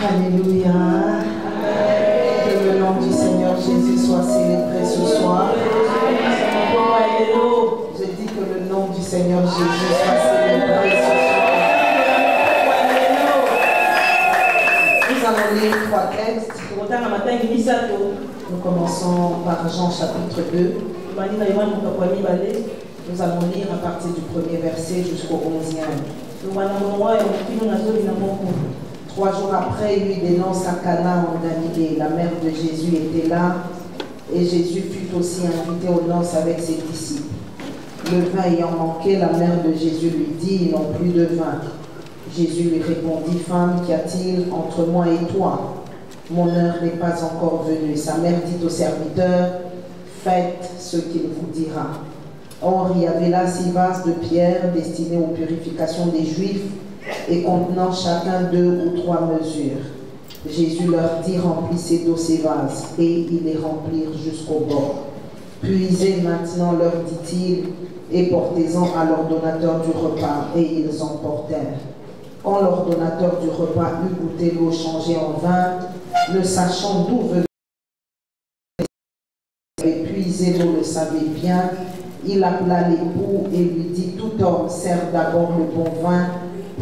Alléluia. Que le nom du Seigneur Jésus soit célébré ce soir. Je dis que le nom du Seigneur Jésus soit célébré ce soir. Nous allons lire 3 textes. Nous commençons par Jean chapitre 2. Nous allons lire à partir du premier verset jusqu'au 11e. 3 jours après, il lui dénonce à Cana en Galilée. La mère de Jésus était là et Jésus fut aussi invité aux noces avec ses disciples. Le vin ayant manqué, la mère de Jésus lui dit, ils n'ont plus de vin. Jésus lui répondit, femme, qu'y a-t-il entre moi et toi? Mon heure n'est pas encore venue. Sa mère dit aux serviteurs, faites ce qu'il vous dira. Or, il y avait là 6 vases de pierre destinés aux purifications des Juifs et contenant chacun 2 ou 3 mesures. Jésus leur dit, remplissez d'eau ces vases, et ils les remplirent jusqu'au bord. Puisez maintenant, leur dit-il, et portez-en à l'ordonnateur du repas, et ils en portèrent. Quand l'ordonnateur du repas eut goûté l'eau changée en vin, ne sachant d'où venait et puisé l'eau le savait bien, il appela l'époux et lui dit, tout homme sert d'abord le bon vin,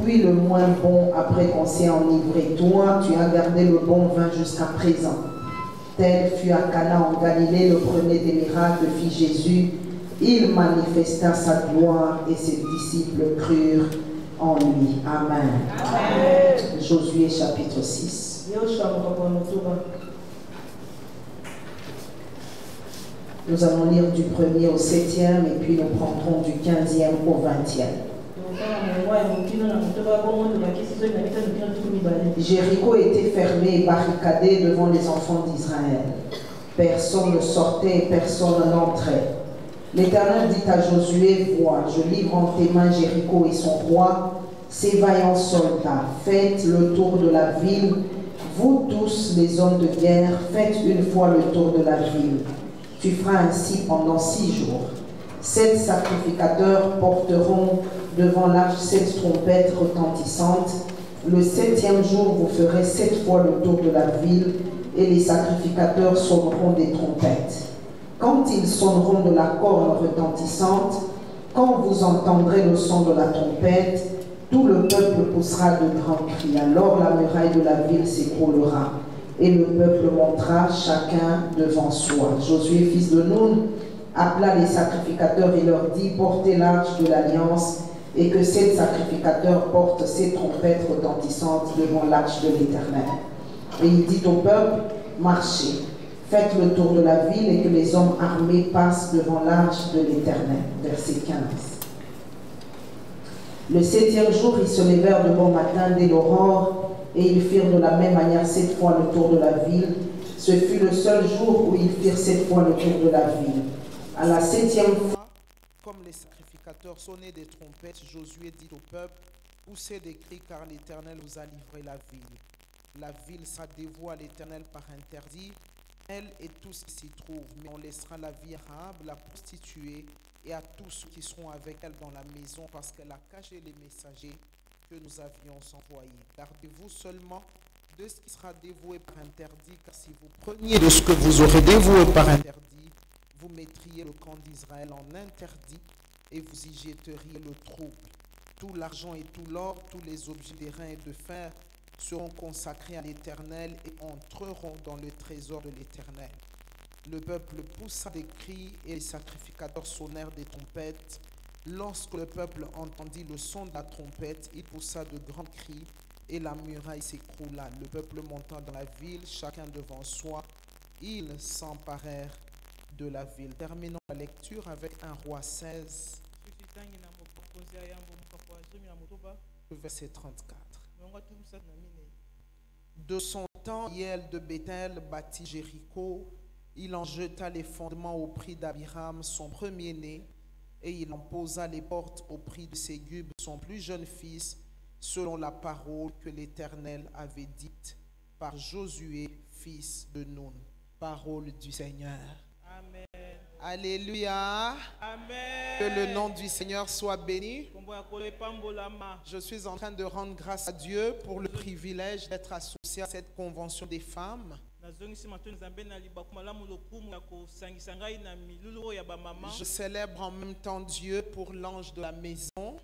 puis le moins bon après qu'on s'est enivré. Toi, tu as gardé le bon vin jusqu'à présent. Tel fut à Cana en Galilée le premier des miracles fit Jésus. Il manifesta sa gloire et ses disciples crurent en lui. Amen. Amen. Josué chapitre 6. Nous allons lire du 1er au 7e et puis nous prendrons du 15e au 20e. Jéricho était fermé et barricadé devant les enfants d'Israël. Personne ne sortait et personne n'entrait. L'Éternel dit à Josué, vois, je livre en tes mains Jéricho et son roi, ses vaillants soldats. Faites le tour de la ville. Vous tous, les hommes de guerre, faites une fois le tour de la ville. Tu feras ainsi pendant 6 jours. 7 sacrificateurs porteront devant l'arche 7 trompettes retentissantes. Le 7e jour, vous ferez 7 fois le tour de la ville et les sacrificateurs sonneront des trompettes. Quand ils sonneront de la corne retentissante, quand vous entendrez le son de la trompette, tout le peuple poussera de grands cris. Alors la muraille de la ville s'écroulera et le peuple montera chacun devant soi. Josué, fils de Nun, appela les sacrificateurs et leur dit, portez l'arche de l'alliance et que 7 sacrificateurs portent ces trompettes retentissantes devant l'arche de l'Éternel. Et il dit au peuple, marchez, faites le tour de la ville et que les hommes armés passent devant l'arche de l'Éternel. Verset 15. Le 7e jour, ils se levèrent de bon matin dès l'aurore et ils firent de la même manière 7 fois le tour de la ville. Ce fut le seul jour où ils firent 7 fois le tour de la ville. À la 7e fois, comme les sacrificateurs sonnaient des trompettes, Josué dit au peuple, poussez des cris car l'Éternel vous a livré la ville. La ville sera dévouée à l'Éternel par interdit, elle et tous qui s'y trouvent, mais on laissera la vie à Rahab, la prostituée, et à tous ceux qui seront avec elle dans la maison, parce qu'elle a caché les messagers que nous avions envoyés. Gardez-vous seulement de ce qui sera dévoué par interdit, car si vous preniez de ce que vous aurez dévoué par interdit, vous mettriez le camp d'Israël en interdit et vous y jetteriez le trouble. Tout l'argent et tout l'or, tous les objets d'airain et de fer seront consacrés à l'Éternel et entreront dans le trésor de l'Éternel. Le peuple poussa des cris et les sacrificateurs sonnèrent des trompettes. Lorsque le peuple entendit le son de la trompette, il poussa de grands cris et la muraille s'écroula. Le peuple monta dans la ville, chacun devant soi. Ils s'emparèrent de la ville. Terminons la lecture avec 1 Roi 16, verset 34. De son temps, Hiel de Béthel bâtit Jéricho. Il en jeta les fondements au prix d'Abiram, son premier-né, et il en posa les portes au prix de Ségub, son plus jeune fils, selon la parole que l'Éternel avait dite par Josué, fils de Nun. Parole du Seigneur. Amen. Alléluia. Amen. Que le nom du Seigneur soit béni. Je suis en train de rendre grâce à Dieu pour le privilège d'être associé à cette convention des femmes. Je célèbre en même temps Dieu pour l'ange de la maison.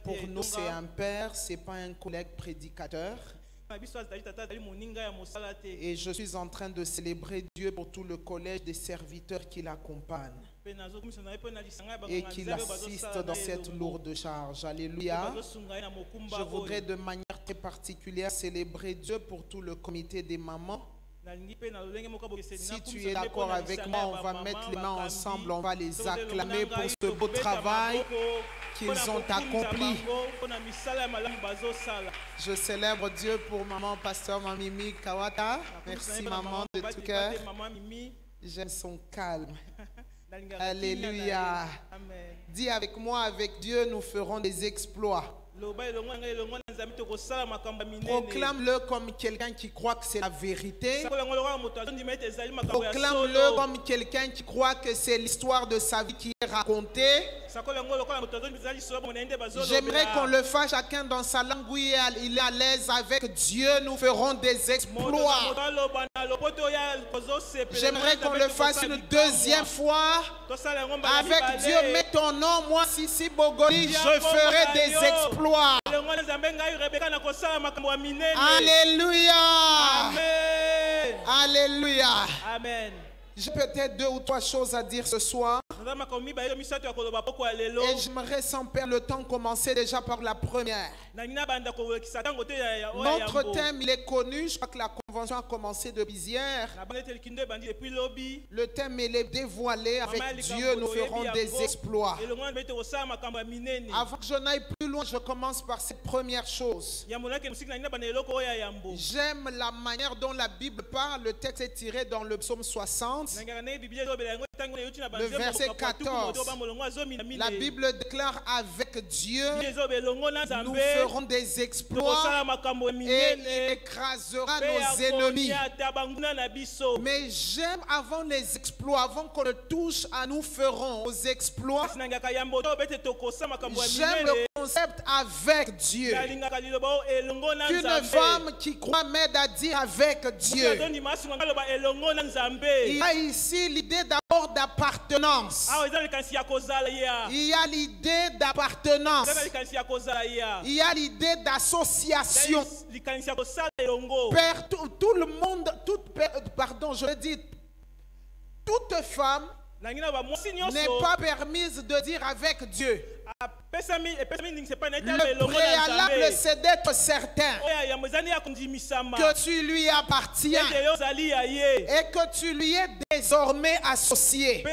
Pour nous, c'est un père, c'est pas un collègue prédicateur. Et je suis en train de célébrer Dieu pour tout le collège des serviteurs qui l'accompagnent et qui l'assistent dans cette lourde charge. Alléluia. Je voudrais de manière très particulière célébrer Dieu pour tout le comité des mamans. Si tu es d'accord avec moi, on va mettre les mains ensemble, on va les acclamer pour ce beau travail qu'ils ont accompli. Je célèbre Dieu pour maman pasteur Mamimi Kawata. Merci maman de tout cœur. J'aime son calme. Alléluia. Dis avec moi, avec Dieu, nous ferons des exploits. Proclame-le comme quelqu'un qui croit que c'est la vérité. Proclame-le comme quelqu'un qui croit que c'est l'histoire de sa vie qui est racontée. J'aimerais qu'on le fasse chacun dans sa langue où il est à l'aise avec Dieu. Nous ferons des exploits. J'aimerais qu'on le fasse une deuxième fois avec Dieu. Mets ton nom, moi Sissi Bogoli, je ferai des exploits. Alléluia. Amen. Alléluia. Amen. J'ai peut-être 2 ou 3 choses à dire ce soir. Et j'aimerais sans perdre le temps commencer déjà par la première. Notre thème, il est connu. Je crois que la convention a commencé depuis hier. Le thème, il est dévoilé. Avec Dieu, nous ferons des exploits. Avant que je n'aille plus loin, je commence par cette première chose. J'aime la manière dont la Bible parle. Le texte est tiré dans le psaume 60. Le verset 14. La Bible déclare avec Dieu, nous ferons des exploits et il écrasera nos ennemis. Mais j'aime avant les exploits, avant qu'on ne touche à nous ferons aux exploits, j'aime le concept avec Dieu. Qu'une femme qui croit m'aide à dire avec Dieu. Il y a ici l'idée d'abord d'appartenance. Il y a l'idée d'appartenance. Il y a l'idée d'association. Tout le monde, pardon, je dis, toute femme n'est pas permise de dire avec Dieu. Le préalable, c'est d'être certain que tu lui appartiens et que tu lui es désormais associé.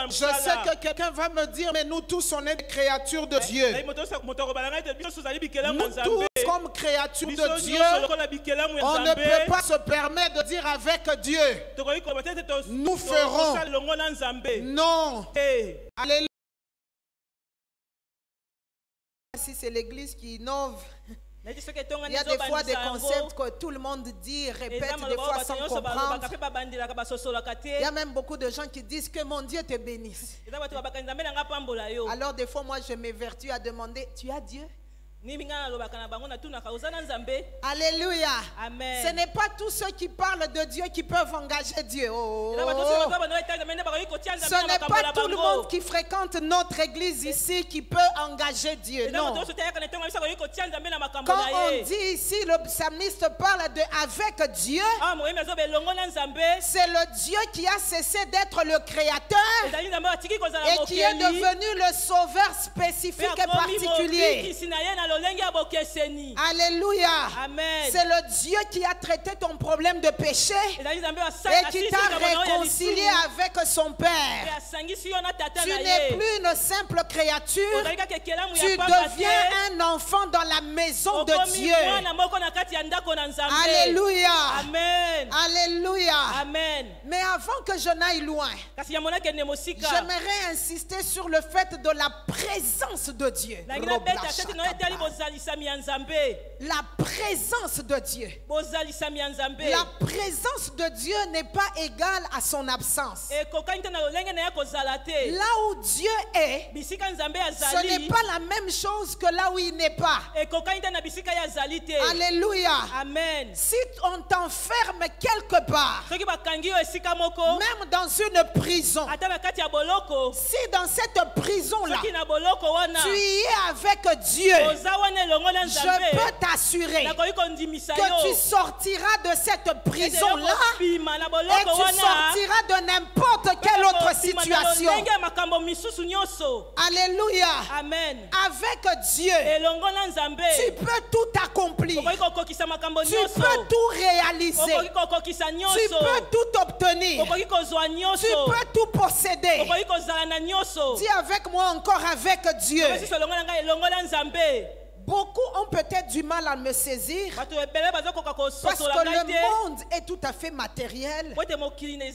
Je sais que quelqu'un va me dire, mais nous tous, on est des créatures de Dieu. Nous tous, comme créatures de Dieu, on ne peut pas se permettre de dire avec Dieu, nous ferons. Non. Alléluia. Si c'est l'église qui innove, il y a des fois des concepts que tout le monde dit, répète des fois sans comprendre. Il y a même beaucoup de gens qui disent que mon Dieu te bénisse. Alors des fois moi je m'évertue à demander, tu as Dieu? Alléluia. Amen. Ce n'est pas tous ceux qui parlent de Dieu qui peuvent engager Dieu. Ce n'est pas tout le monde qui fréquente notre église ici qui peut engager Dieu. Non. Quand on dit ici, le psalmiste parle de avec Dieu, c'est le Dieu qui a cessé d'être le créateur et qui est devenu le sauveur spécifique et particulier. Alléluia. C'est le Dieu qui a traité ton problème de péché et qui t'a réconcilié avec son Père. Tu n'es plus une simple créature, tu deviens un enfant dans la maison de Dieu. Alléluia. Amen. Alléluia. Amen. Mais avant que je n'aille loin, j'aimerais insister sur le fait de la présence de Dieu. La présence de Dieu. La présence de Dieu n'est pas égale à son absence. Là où Dieu est, ce n'est pas la même chose que là où il n'est pas. Alléluia. Amen. Si on t'enferme quelque part, même dans une prison, si dans cette prison-là, tu y es avec Dieu, je peux t'assurer que tu sortiras de cette prison-là et tu sortiras de n'importe quelle autre situation. Alléluia. Amen. Avec Dieu, tu peux tout accomplir. Tu peux tout réaliser. Tu peux tout obtenir. Tu peux tout posséder. Dis avec moi encore avec Dieu. Beaucoup ont peut-être du mal à me saisir parce que le monde est tout à fait matériel et les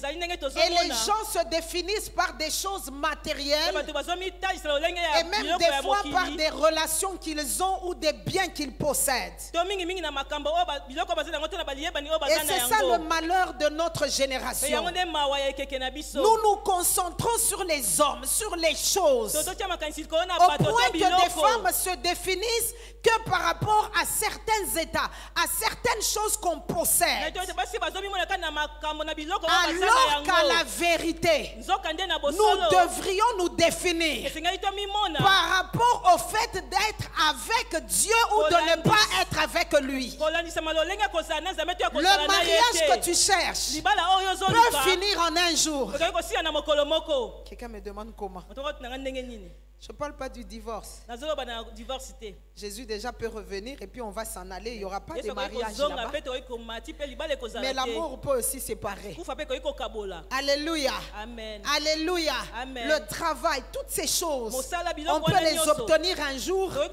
gens se définissent par des choses matérielles et même des fois par des relations qu'ils ont ou des biens qu'ils possèdent. Et c'est ça le malheur de notre génération. Nous nous concentrons sur les hommes, sur les choses, au point que des femmes se définissent que par rapport à certains états, à certaines choses qu'on possède, alors qu'à la vérité, nous devrions nous définir par rapport au fait d'être avec Dieu ou de ne pas être avec lui. Le mariage que tu cherches peut finir en un jour. Quelqu'un me demande comment. Je ne parle pas du divorce. Jésus déjà peut revenir et puis on va s'en aller. Il n'y aura pas de mariage là-bas. Mais l'amour peut aussi séparer. Alléluia. Amen. Alléluia. Amen. Le travail, toutes ces choses, on peut les obtenir un jour et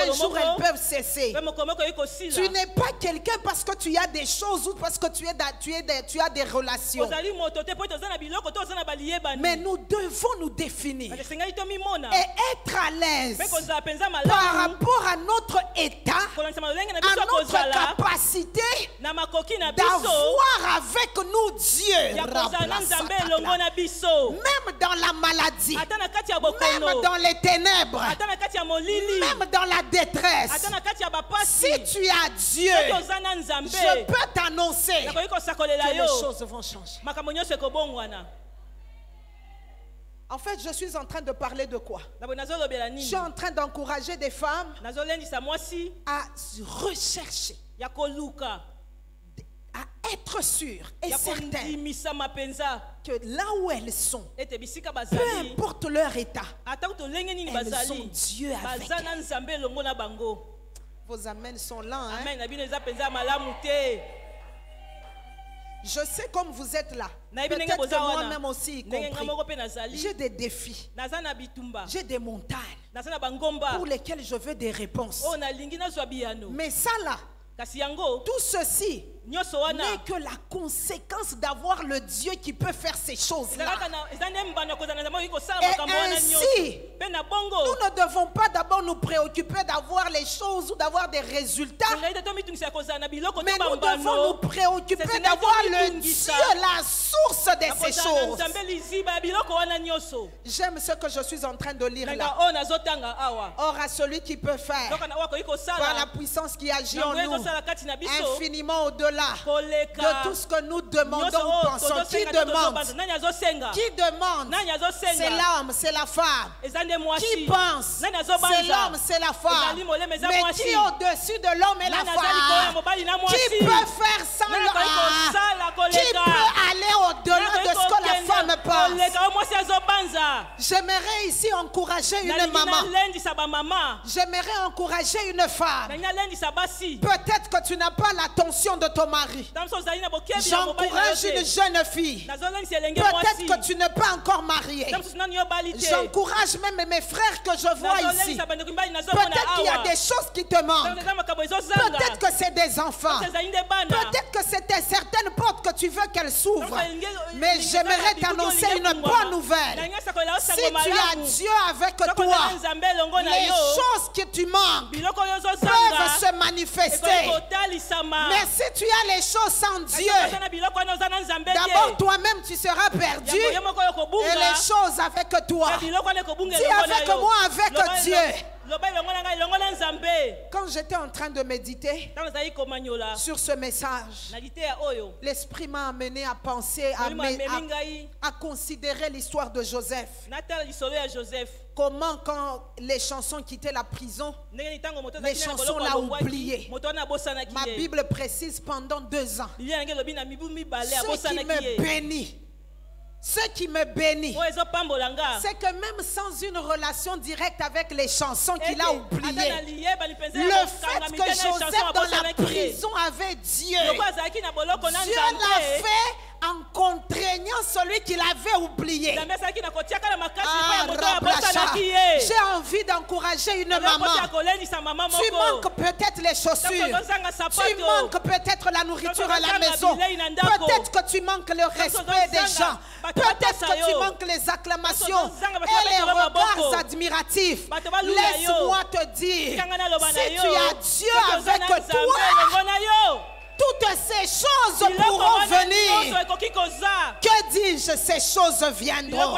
un jour elles peuvent cesser. Tu n'es pas quelqu'un parce que tu as des choses ou parce que tu as des relations. Mais nous devons nous définir et être à l'aise par rapport à notre état, à notre capacité d'avoir avec nous Dieu. Même dans la maladie, même dans les ténèbres, même dans la détresse, si tu as Dieu, je peux t'annoncer que les choses vont changer. En fait, je suis en train de parler de quoi? Je suis en train d'encourager des femmes à rechercher, à être sûres et certaines que là où elles sont, peu importe leur état, elles ont Dieu avec elles. Vos amens sont là, hein? Je sais comme vous êtes là. Peut-être que moi-même aussi y compris. J'ai des défis. J'ai des montagnes pour lesquelles je veux des réponses. Mais ça là, tout ceci n'est que la conséquence d'avoir le Dieu qui peut faire ces choses-là. Et ainsi, nous ne devons pas d'abord nous préoccuper d'avoir les choses ou d'avoir des résultats, mais nous devons nous préoccuper d'avoir le Dieu, la source de ces choses. J'aime ce que je suis en train de lire là. Or à celui qui peut faire par la puissance qui agit en nous infiniment au-delà de tout ce que nous demandons ou pensons. Qui demande? Qui demande? C'est l'homme, c'est la femme. Qui pense? C'est l'homme, c'est la femme. Mais qui est au-dessus de l'homme et la femme? Qui peut faire sans l'homme? Qui peut aller au-delà de ce que la femme pense? J'aimerais ici encourager une maman. J'aimerais encourager une femme. Peut-être que tu n'as pas l'attention de ton mari. J'encourage une jeune fille. Peut-être que tu n'es pas encore mariée. J'encourage même mes frères que je vois ici. Peut-être qu'il y a des choses qui te manquent. Peut-être que c'est des enfants. Peut-être Peut-être que c'était certaines portes que tu veux qu'elles s'ouvrent. Mais j'aimerais t'annoncer une bonne nouvelle. Si tu as Dieu avec toi, les choses que tu manques peuvent se manifester. Mais si tu as les choses sans Dieu, d'abord toi-même tu seras perdu et les choses avec toi. Dis avec moi, avec Dieu. Quand j'étais en train de méditer sur ce message, l'Esprit m'a amené à penser, à considérer l'histoire de Joseph. Comment quand les chansons quittaient la prison, les chansons l'ont oublié. Ma Bible précise pendant 2 ans. Ce qui me bénit, c'est que même sans une relation directe avec les chansons qu'il a oubliées, le fait que Joseph dans la prison avait Dieu, Dieu l'a fait en contraignant celui qu'il avait oublié. J'ai envie d'encourager une maman. Tu manques peut-être les chaussures, tu manques peut-être la nourriture à la maison, peut-être que tu manques le respect des gens, peut-être que tu manques les acclamations et les regards admiratifs. Laisse-moi te dire, si tu as Dieu avec toi, toutes ces choses pourront venir. Que dis-je? Ces choses viendront.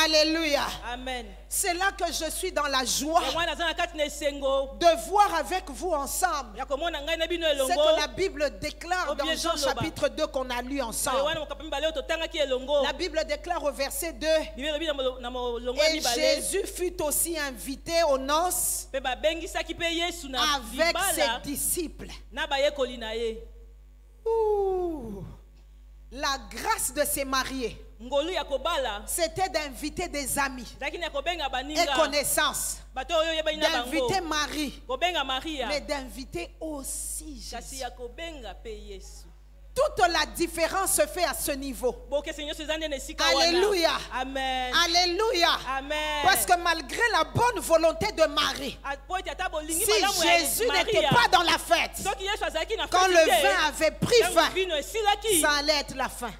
Alléluia. Amen. C'est là que je suis dans la joie de voir avec vous ensemble ce que la Bible déclare dans Jean chapitre 2 qu'on a lu ensemble. La Bible déclare au verset 2: et Jésus fut aussi invité aux noces avec ses disciples. La grâce de se marier, c'était d'inviter des amis et connaissances, d'inviter Marie, mais d'inviter aussi Jésus. Toute la différence se fait à ce niveau. Alléluia. Amen. Alléluia. Amen. Parce que malgré la bonne volonté de Marie, si Jésus n'était pas dans la fête, quand le vin avait pris fin, ça allait être la fin.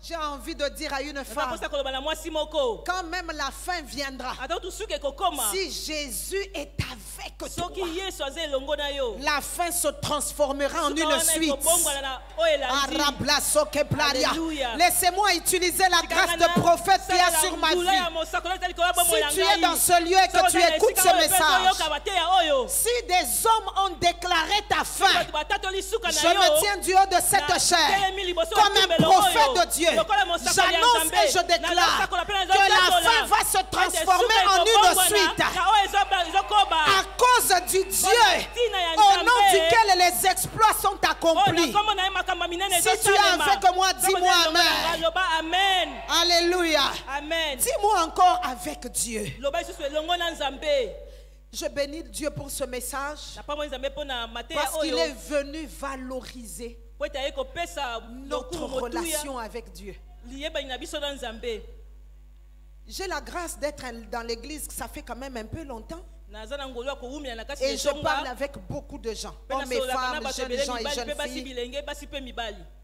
J'ai envie de dire à une femme, quand même la fin viendra, si Jésus est avec toi, la fin se transformera en une suite. Laissez-moi utiliser la grâce de prophète qu'il y a sur ma vie. Si tu es dans ce lieu et que tu écoutes ce message, si des hommes ont déclaré ta fin, je me tiens du haut de cette chair comme un prophète de Dieu. J'annonce et je déclare que la fin va se transformer en une suite à cause du Dieu au nom duquel les exploits sont accomplis. Si tu es avec moi, dis-moi Amen. Alléluia. Dis-moi encore avec Dieu. Je bénis Dieu pour ce message parce qu'il est venu valoriser notre relation avec Dieu. J'ai la grâce d'être dans l'église, ça fait quand même un peu longtemps. Et je parle avec beaucoup de gens, hommes et femmes, jeunes gens et jeunes filles.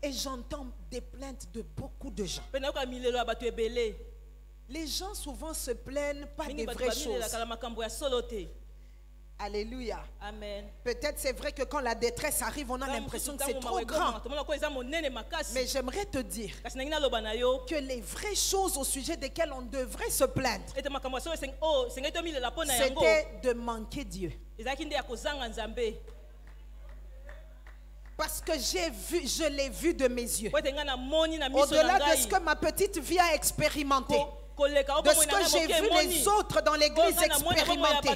Et j'entends des plaintes de beaucoup de gens. Les gens souvent se plaignent pas des vraies choses. Alléluia. Amen. Peut-être c'est vrai que quand la détresse arrive, on a l'impression que c'est trop grand. Mais j'aimerais te dire que les vraies choses au sujet desquelles on devrait se plaindre, c'était de manquer Dieu. Parce que je l'ai vu de mes yeux. Au-delà de ce que ma petite vie a expérimenté, de ce que j'ai vu les autres dans l'église expérimenter,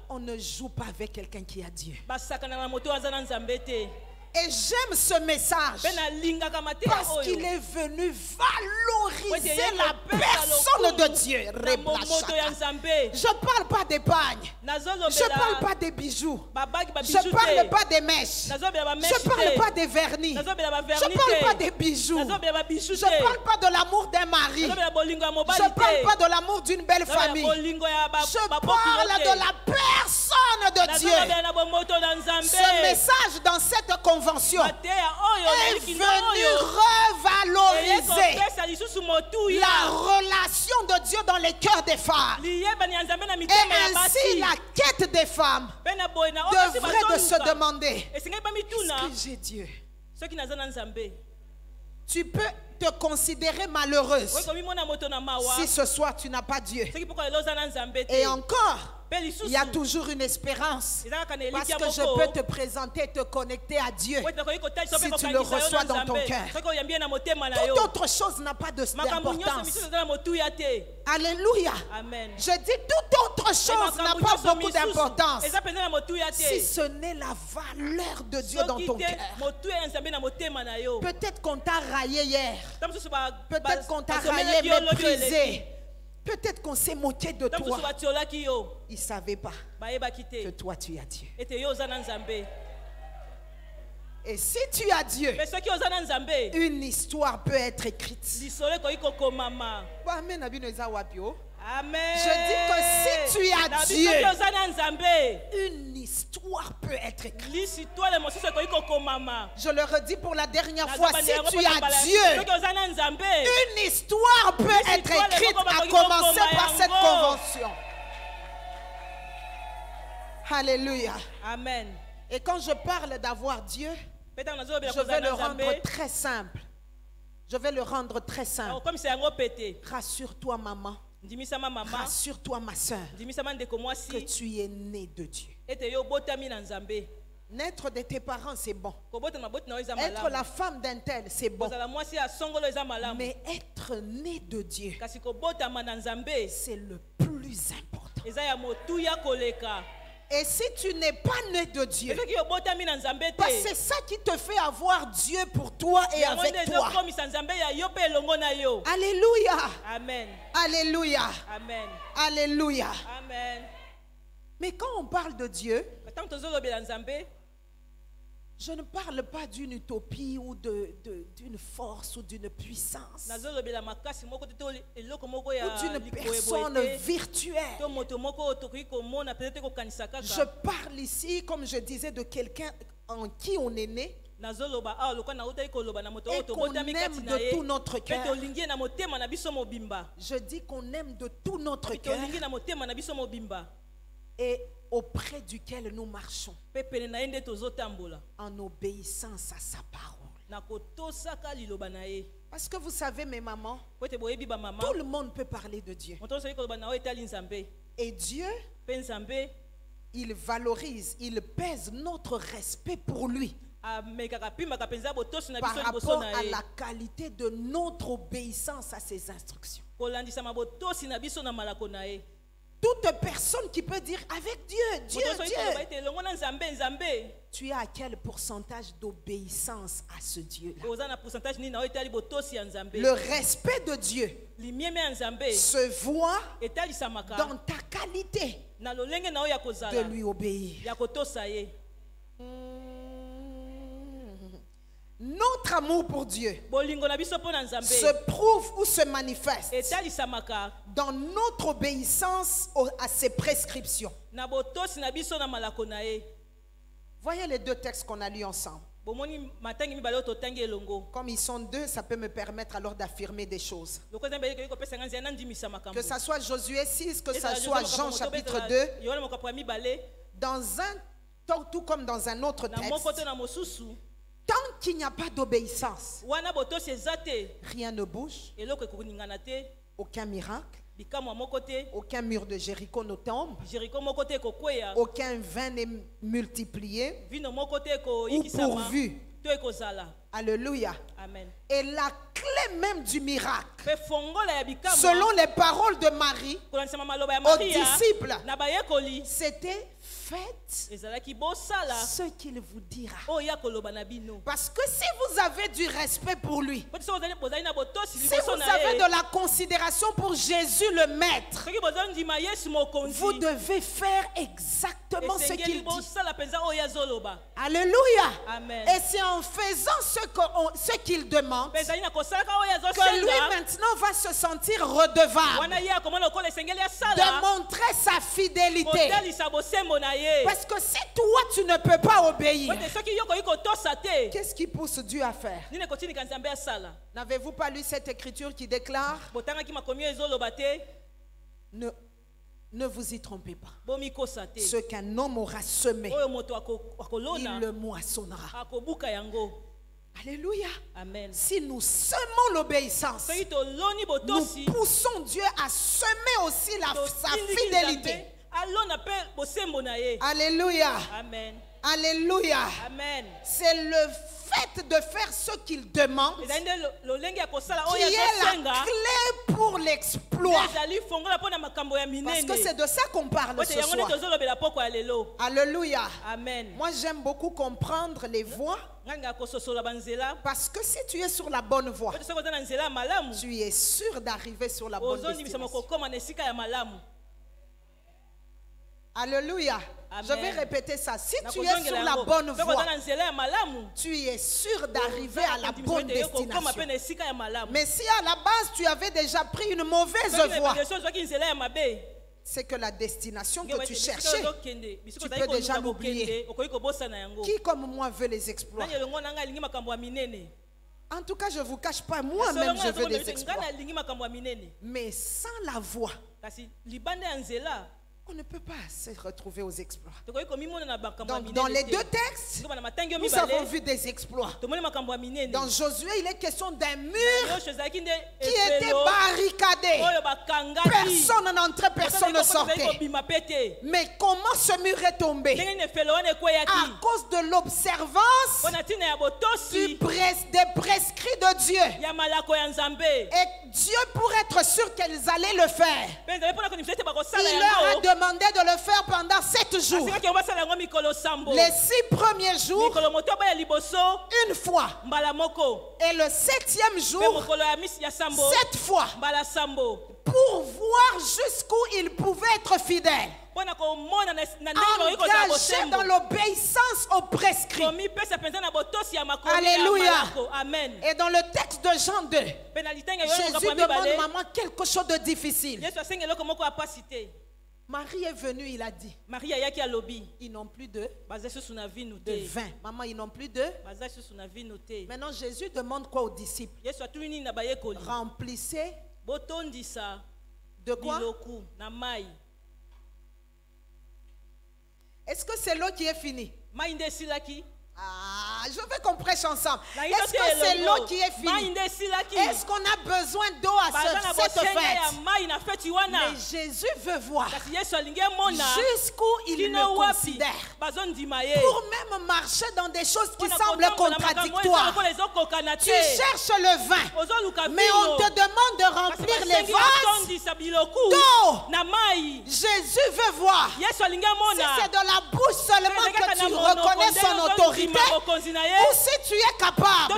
on ne joue pas avec quelqu'un qui a Dieu. Et j'aime ce message parce qu'il est venu valoriser la personne de Dieu. Je ne parle pas d'épargne, je ne parle pas des bijoux, je ne parle pas des mèches, je ne parle pas des vernis, je ne parle pas des bijoux, je ne parle pas de l'amour d'un mari, je ne parle pas de l'amour d'une belle famille, je parle de la personne de Dieu, ce message dans cette convention est venu revaloriser la relation de Dieu dans les cœurs des femmes. Et ainsi, la quête des femmes devrait de se demander, est-ce que j'ai Dieu? Tu peux te considérer malheureuse si ce soir tu n'as pas Dieu. Et encore, il y a toujours une espérance, parce que je peux te présenter, te connecter à Dieu si tu le reçois dans ton cœur. Toute autre chose n'a pas d'importance. Alléluia. Amen. Je dis toute autre chose n'a pas beaucoup d'importance si ce n'est la valeur de Dieu dans ton cœur. Peut-être qu'on t'a raillé hier, peut-être qu'on t'a raillé, méprisé, peut-être qu'on s'est moqué de toi. Ils ne savaient pas que toi tu as Dieu. Et si tu as Dieu, une histoire peut être écrite. Amen. Je dis que si tu as Dieu, une histoire peut être écrite. Je le redis pour la dernière fois, si tu as Dieu, une histoire peut être écrite, à commencer par cette convention. Alléluia. Amen. Et quand je parle d'avoir Dieu, je vais le rendre très simple. Je vais le rendre très simple. Rassure-toi, maman. Rassure-toi, ma soeur, que tu es né de Dieu. Naître de tes parents, c'est bon. Être la femme d'un tel, c'est bon. Mais être né de Dieu, c'est le plus important. Et si tu n'es pas né de Dieu, c'est ça qui te fait avoir Dieu pour toi et avec toi. Alléluia. Amen. Alléluia. Amen. Alléluia. Amen. Mais quand on parle de Dieu, je ne parle pas d'une utopie ou d'une force ou d'une puissance ou d'une personne virtuelle. Je parle ici, comme je disais, de quelqu'un en qui on est né et qu'on aime de tout notre cœur. Je dis qu'on aime de tout notre cœur et auprès duquel nous marchons en obéissance à sa parole. Parce que vous savez, mes mamans, tout le monde peut parler de Dieu. Et Dieu, il valorise, il pèse notre respect pour lui par rapport à la qualité de notre obéissance à ses instructions. Toute personne qui peut dire avec Dieu, Dieu, tu es à quel pourcentage d'obéissance à ce Dieu-là? Le respect de Dieu se voit dans ta qualité de lui obéir. Notre amour pour Dieu se prouve ou se manifeste dans notre obéissance à ses prescriptions. Voyez les deux textes qu'on a lus ensemble. Comme ils sont deux, ça peut me permettre alors d'affirmer des choses. Que ça soit Josué 6, que ça soit Jean chapitre 2, dans un, tout comme dans un autre texte. Tant qu'il n'y a pas d'obéissance, rien ne bouge, aucun miracle, aucun mur de Jéricho ne tombe, aucun vin n'est multiplié ou pourvu. Alléluia. Amen. Et la clé même du miracle, selon les paroles de Marie aux disciples, c'était faites ce qu'il vous dira. Parce que si vous avez du respect pour lui, si vous avez de la considération pour Jésus le Maître, vous devez faire exactement ce qu'il dit. Alléluia. Amen. Et c'est en faisant ce ce qu'il demande, que lui maintenant va se sentir redevable de montrer sa fidélité. Parce que si toi tu ne peux pas obéir, qu'est-ce qui pousse Dieu à faire? N'avez-vous pas lu cette écriture qui déclare: ne vous y trompez pas. Ce qu'un homme aura semé, il le moissonnera. Alléluia. Amen. Si nous semons l'obéissance, nous poussons Dieu à semer aussi sa fidélité. Alléluia. Amen. Alléluia. Amen. C'est le fait de faire ce qu'il demande qui est la clé pour l'exploit. Parce que c'est de ça qu'on parle ce soir. Alléluia. Amen. Moi j'aime beaucoup comprendre les voies. Parce que si tu es sur la bonne voie, tu es sûr d'arriver sur la bonne destination. Alléluia. Amen. Je vais répéter ça. Si tu es sur la bonne voie, tu es sûr d'arriver à la bonne destination. Mais si à la base tu avais déjà pris une mauvaise voie, c'est que la destination que tu cherchais, tu peux déjà l'oublier. Qui comme moi veut les exploits? En tout cas, je ne vous cache pas, moi-même je veux des exploits. Mais sans la voie, on ne peut pas se retrouver aux exploits. Donc, dans les deux textes, nous avons vu des exploits. Dans Josué, il est question d'un mur qui était barricadé. Personne n'entrait, personne ne sortait. Mais comment ce mur est tombé? À cause de l'observance des prescrits de Dieu. Et Dieu, pour être sûr qu'ils allaient le faire, il leur a demandé de le faire pendant 7 jours. Les 6 premiers jours, une fois. Et le 7e jour, 7 fois. Pour voir jusqu'où il pouvait être fidèle. Engagé dans l'obéissance aux prescrits. Alléluia. Amen. Et dans le texte de Jean 2, Jésus demande maman quelque chose de difficile. Marie est venue, il a dit, ils n'ont plus de vin. Maman, ils n'ont plus de. Maintenant, Jésus demande quoi aux disciples? Remplissez de quoi? Est-ce que c'est l'eau qui est finie? Ah, je veux qu'on prêche ensemble. Est-ce que c'est l'eau qui est finie? Est-ce qu'on a besoin d'eau à cette fête? Mais Jésus veut voir jusqu'où il le considère. Pour même marcher dans des choses qui semblent contradictoires. Tu cherches le vin, mais on te demande de remplir les vases d'eau. Jésus veut voir si c'est de la bouche seulement que tu reconnais son autorité, ou si tu es capable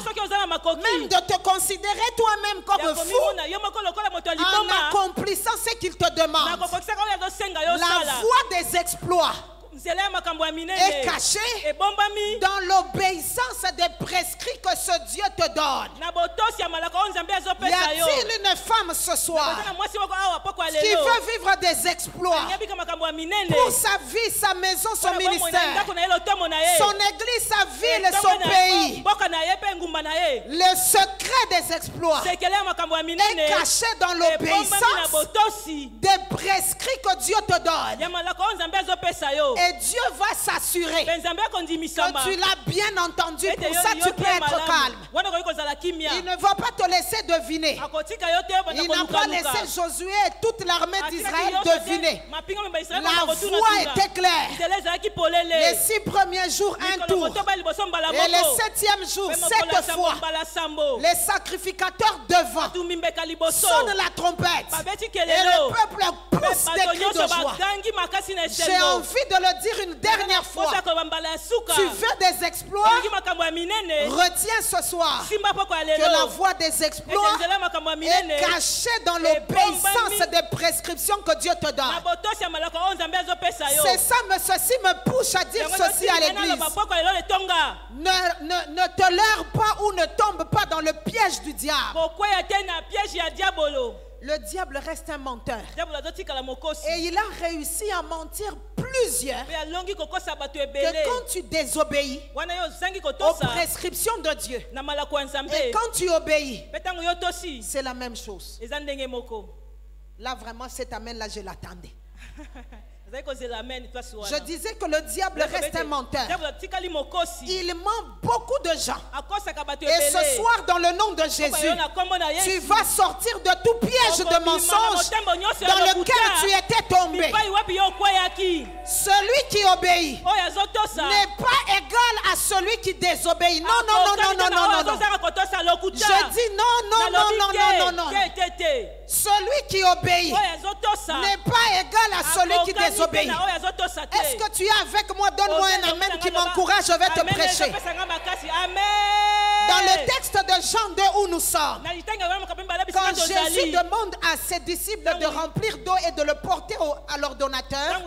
même de te considérer toi-même comme fou en accomplissant ce qu'il te demande. La voie des exploits est cachée dans l'obéissance des prescrits que ce Dieu te donne. Y a-t-il une femme ce soir qui veut vivre des exploits pour sa vie, sa maison, son ministère, son église, sa ville, son pays? Le secret des exploits est caché dans l'obéissance des prescrits que Dieu te donne. Et Dieu va s'assurer que tu l'as bien entendu. Pour ça, tu peux être calme. Il ne va pas te laisser deviner. Il n'a pas laissé Josué et toute l'armée d'Israël deviner. La voie était claire. Les 6 premiers jours, un tour. Et le 7e jour, 7 fois. Les sacrificateurs devant sonnent la trompette. Et le peuple pousse des cris de joie. J'ai envie de le dire une dernière fois. Tu veux des exploits? Retiens ce soir que la voie des exploits est cachée dans l'obéissance des prescriptions que Dieu te donne. C'est ça, mais ceci me pousse à dire ceci à l'église. Ne te leurre pas ou ne tombe pas dans le piège du diable. Le diable reste un menteur. Et il a réussi à mentir plusieurs. Que quand tu désobéis aux prescriptions de Dieu, et quand tu obéis, c'est la même chose. Là vraiment cet amen-là, je l'attendais. Je disais que le diable reste un menteur. Il ment beaucoup de gens. Et ce soir, dans le nom de Jésus, tu vas sortir de tout piège de mensonge dans lequel tu étais tombé. Celui qui obéit n'est pas égal à celui qui désobéit. Non, non, non, non, non, non, non. Je dis non, non, non, non, non, non, non. Celui qui obéit n'est pas égal à celui qui désobéit. Est-ce que tu es avec moi? Donne-moi un amen qui m'encourage, je vais te prêcher. Dans le texte de Jean 2 où nous sommes, quand Jésus demande à ses disciples de remplir d'eau et de le porter à l'ordonnateur,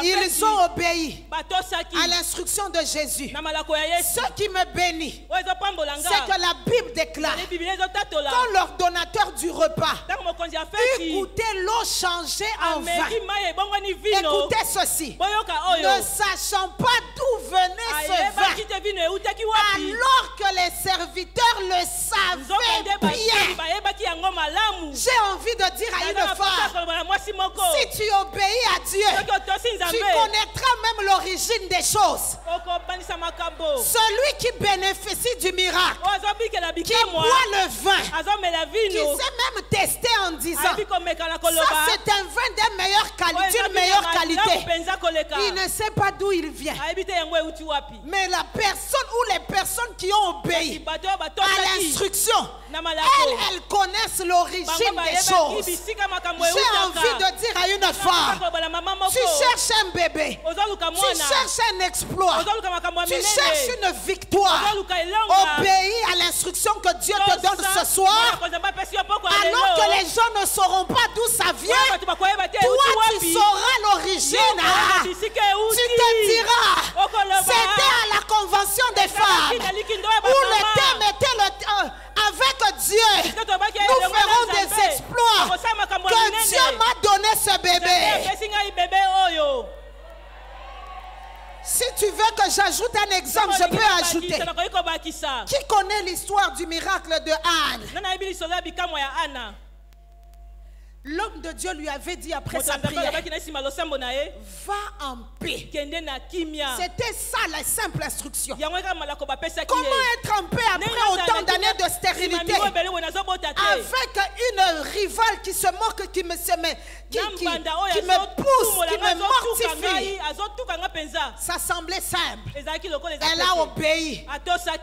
ils ont obéi à l'instruction de Jésus. Ce qui me bénit, c'est que la Bible déclare, quand l'ordonnateur du repas eut goûté l'eau changée en vin, écoutez ceci, ne sachant pas d'où venait ce vin, alors que les serviteurs le savaient bien. J'ai envie de dire à une femme, si tu obéis à Dieu, tu connaîtras même l'origine des choses. Celui qui bénéficie du miracle, qui boit le vin, qui sait même tester en disant, ça c'est un vin d'une meilleure qualité. Il ne sait pas d'où il vient. Mais la personne ou les personnes qui ont obéi à l'instruction, elles connaissent l'origine des choses. J'ai envie de dire à une femme, tu cherches un bébé, tu cherches un exploit, tu cherches une victoire, obéis à l'instruction que Dieu te donne ce soir, alors que les gens ne sauront pas d'où ça vient. Toi tu sauras l'origine. Tu te diras, c'était à la convention des femmes où le thème était avec Dieu, nous ferons des exploits, que Dieu m'a donné ce bébé. Si tu veux que j'ajoute un exemple, je peux ajouter. Qui connaît l'histoire du miracle de Anne? L'homme de Dieu lui avait dit après sa prière, va en paix. C'était ça la simple instruction. Comment être en paix après autant d'années de stérilité avec une rivale qui se moque, qui me pousse, qui me mortifie? Ça semblait simple. Elle a obéi.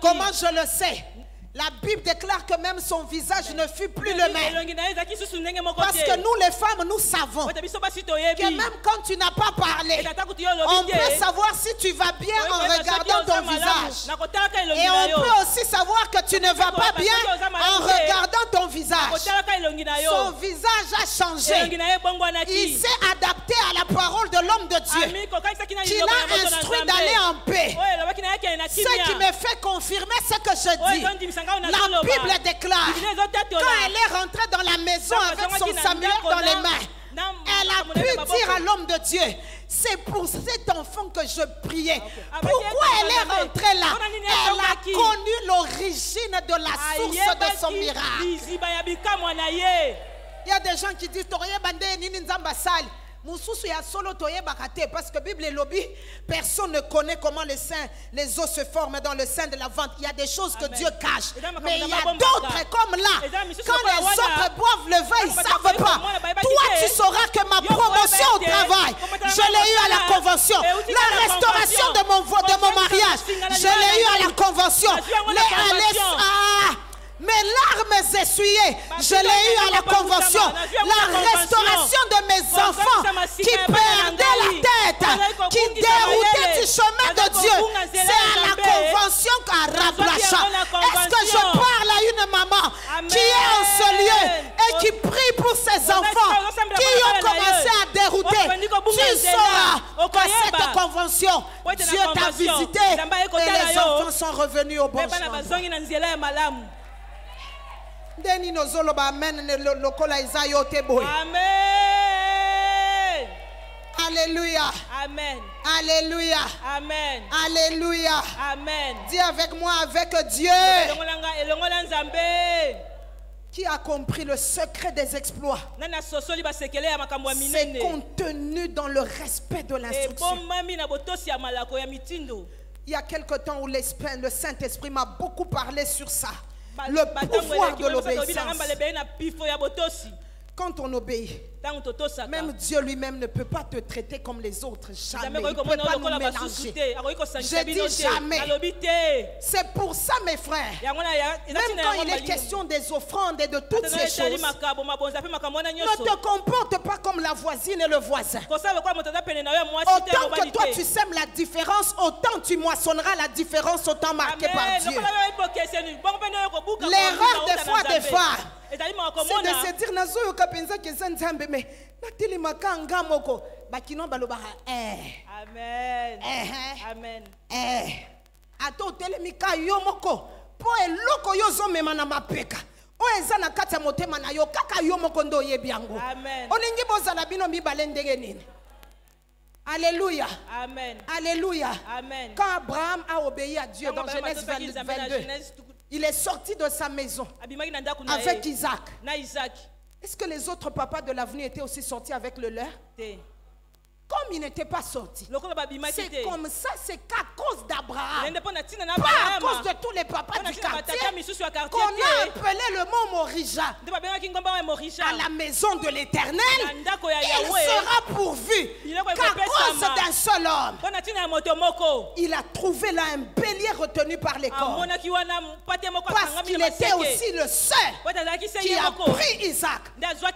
Comment je le sais? La Bible déclare que même son visage ne fut plus le même. Parce que nous les femmes, nous savons que même quand tu n'as pas parlé, on peut savoir si tu vas bien en regardant ton visage. Et on peut aussi savoir que tu ne vas pas bien en regardant ton visage. Son visage a changé. Il s'est adapté à la parole de l'homme de Dieu qui l'a instruit d'aller en paix. Ce qui me fait confirmer ce que je dis. La Bible déclare, quand elle est rentrée dans la maison avec son Samuel dans les mains, elle a pu dire à l'homme de Dieu, c'est pour cet enfant que je priais. Pourquoi elle est rentrée là? Elle a connu l'origine de la source de son miracle. Il y a des gens qui disent, parce que Bible et lobby, personne ne connaît comment les os se forment dans le sein de la vente. Il y a des choses que Dieu cache. Mais il y a d'autres comme là. Quand les autres boivent le vin, ils ne savent pas. Toi, tu sauras que ma promotion au travail, je l'ai eu à la convention. La restauration de mon mariage, je l'ai eu à la convention. Mes larmes essuyées, je l'ai eu à la convention. La restauration de mes enfants qui perdaient la tête, qui table achat. Est-ce que je parle à une maman qui est en ce lieu et qui prie pour ses enfants qui ont commencé à dérouter? Tu sauras que cette convention, Dieu t'a visité et les enfants sont revenus au bon chemin. Amen. Alléluia. Amen. Alléluia. Amen. Alléluia. Amen. Dis avec moi, avec Dieu qui a compris le secret des exploits. C'est contenu dans le respect de l'instruction. Il y a quelque temps où le Saint-Esprit m'a beaucoup parlé sur ça. Le pouvoir de l'obéissance. Quand on obéit, même Dieu lui-même ne peut pas te traiter comme les autres. Jamais. Il ne peut pas nous mélanger. Je dis jamais. C'est pour ça, mes frères, même quand il est question des offrandes et de toutes ces choses, ne te comporte pas comme la voisine et le voisin. Autant que toi tu sèmes la différence, autant tu moissonneras la différence, autant marquée par Dieu. L'erreur des fois, c'est de se dire nazo yo kapenza keza nzambe me natili makanga moko bakino baloba amen amen ato telemika yo moko po eloko yo zo mema na mapeka o eza na kati ya motema na yo kaka yo moko ndo yebi yango olingi bozala bino mibale ndenge nini. Alléluia. Amen. Alléluia. Amen. Quand Abraham a obéi à Dieu dans Genèse 22, il est sorti de sa maison avec Isaac. Est-ce que les autres papas de l'avenue étaient aussi sortis avec le leur? Comme ils n'étaient pas sortis, c'est comme ça, c'est qu'à cause d'Abraham, pas à cause de tous les papas du quartier, qu'on a appelé le mont Morija à la maison de l'Éternel. Il sera pourvu qu'à cause d'un seul homme, il a trouvé là un bélier retenu par les cornes, parce qu'il était aussi le seul qui a pris Isaac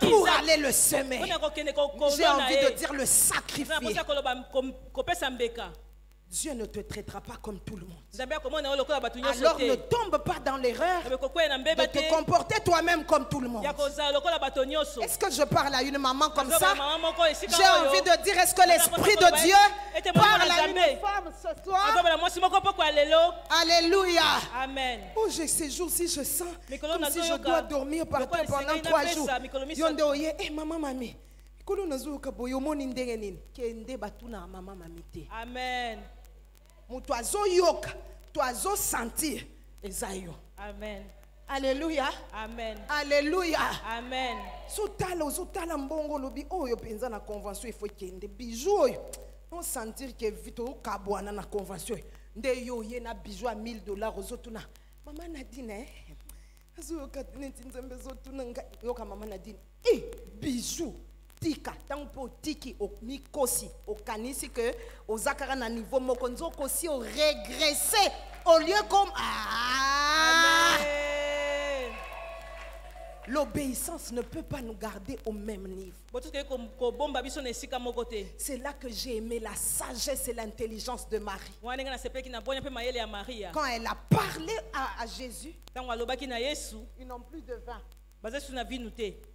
pour aller le semer. J'ai envie de dire le sacrifice. Dieu ne te traitera pas comme tout le monde. Alors ne tombe pas dans l'erreur de te comporter toi-même comme tout le monde. Est-ce que je parle à une maman comme ça? J'ai envie de dire, est-ce que l'Esprit de Dieu parle à une femme ce soir? Alléluia. Amen. Oh, ces jours-ci, je sens comme si je dois dormir par terre pendant 3 jours. Yondo, maman, mamie. Amen. Amen. Alléluia. Amen. Alléluia. Amen. Sotala mbongo lobi oyo penza na convention il faut kende bijou oyo. On sentir que vito kabwana na convention. Nde yo ye na bijou à $1000 ozotuna. Maman Nadine azo katineti nzambe zotuna yoka maman Nadine. Bijou tika tango tiki o mikosi o kanisi que o zakara na niveau mokonzo kosi o régresser au lieu comme l'obéissance ne peut pas nous garder au même niveau. C'est là que j'ai aimé la sagesse et l'intelligence de Marie. Quand elle a parlé à Jésus, ils n'ont plus de vin.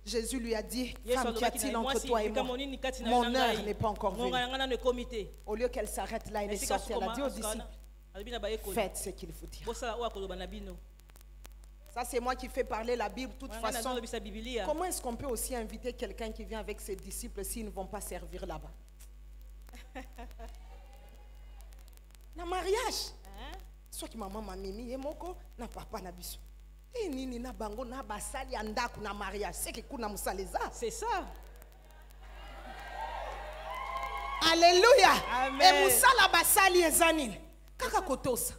Jésus lui a dit, femme, qu'y a-t-il entre toi et moi? Mon heure n'est pas encore venue. Au lieu qu'elle s'arrête là, elle est sortie. Elle a dit aux disciples, faites ce qu'il faut dire. Ça, c'est moi qui fais parler la Bible. De toute façon, comment est-ce qu'on peut aussi inviter quelqu'un qui vient avec ses disciples s'ils ne vont pas servir là-bas? Le mariage. Soit que maman m'a mimi et moko na papa na biso. Et nini na bango na basali andaku na mariage. C'est que kuna musaleza. C'est ça. Alléluia. Amen. Et musala basali ezanini. Kaka kotosa.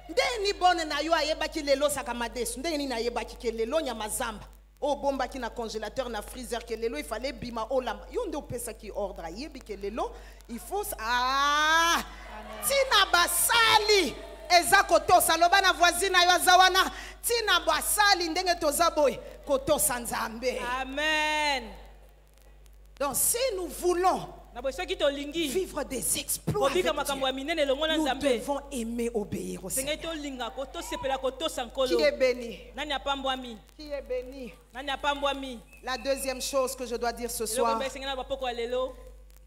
Ndeni bonne na yo ayebaki lelo sakamadesu. Ndeni na yebaki ke lelo nyamazamba. O bomba ki na congélateur na freezer ke lelo il fallait bima olamba. Yo ndo pesa ki ordre ayebi ke lelo il faut tina basali eza kotosa loba na voisine na yo azawana tina basali ndenge toza boy kotosa nzambe. Amen. Donc si nous voulons vivre des exploits avec Dieu, nous devons aimer obéir au Seigneur. Qui est béni? Qui est béni? La deuxième chose que je dois dire ce soir,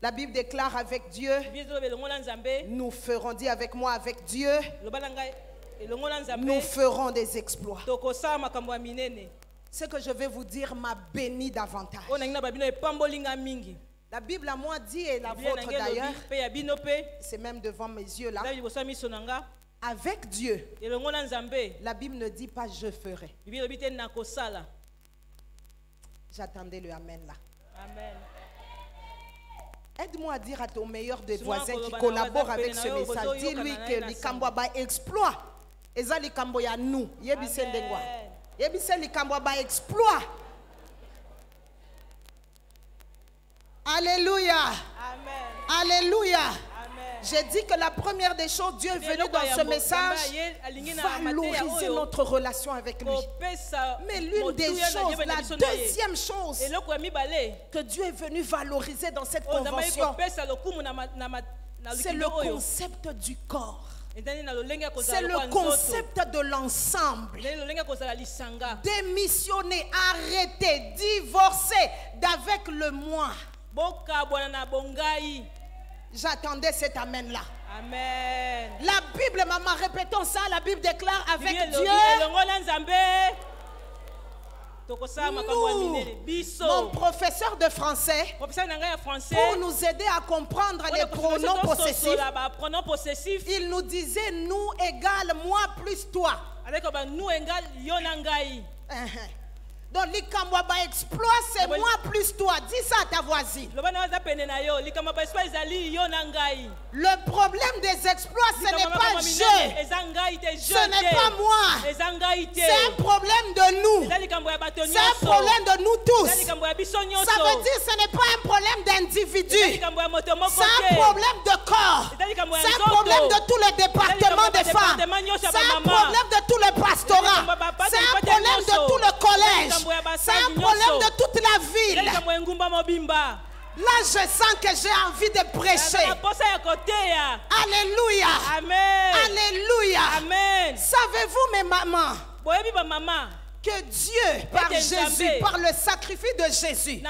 la Bible déclare avec Dieu, nous ferons, dis avec moi, avec Dieu, nous ferons des exploits. Ce que je vais vous dire m'a béni davantage. La Bible à moi dit, et la vôtre d'ailleurs, c'est même devant mes yeux là, avec Dieu, la Bible ne dit pas je ferai. J'attendais le amen là. Amen. Aide-moi à dire à ton meilleur des voisins qui collabore avec ce message, dis-lui que likambo ba exploit. Eza likambo ya nous. Yebise ndengwa. Yebise likambo ba exploit. Alléluia. Amen. Alléluia. Amen. J'ai dit que la première des choses, Dieu est venu dans ce message valoriser notre relation avec lui. Mais l'une des choses, la deuxième chose que Dieu est venu valoriser dans cette convention, c'est le concept du corps. C'est le concept de l'ensemble. Démissionner, arrêter, divorcer d'avec le moi. J'attendais cet amen là. Amen. La Bible, maman, répétons ça, la Bible déclare avec Dieu. Nous, mon professeur de français, pour nous aider à comprendre les pronoms possessifs, il nous disait nous égale moi plus toi. Donc, l'exploit, c'est moi plus toi. Dis ça à ta voisine. Le problème des exploits, ce n'est pas je. Ce n'est pas moi. C'est un problème de nous. C'est un problème de nous tous. Ça veut dire que ce n'est pas un problème d'individu. C'est un problème de corps. C'est un problème de tous les départements des femmes. C'est un problème de tous les pastorats. C'est un problème de tout le collège. C'est un problème de toute la ville. Là, je sens que j'ai envie de prêcher. Alléluia. Amen. Alléluia. Amen. Savez-vous, mes mamans, que Dieu, par Jésus, par le sacrifice de Jésus,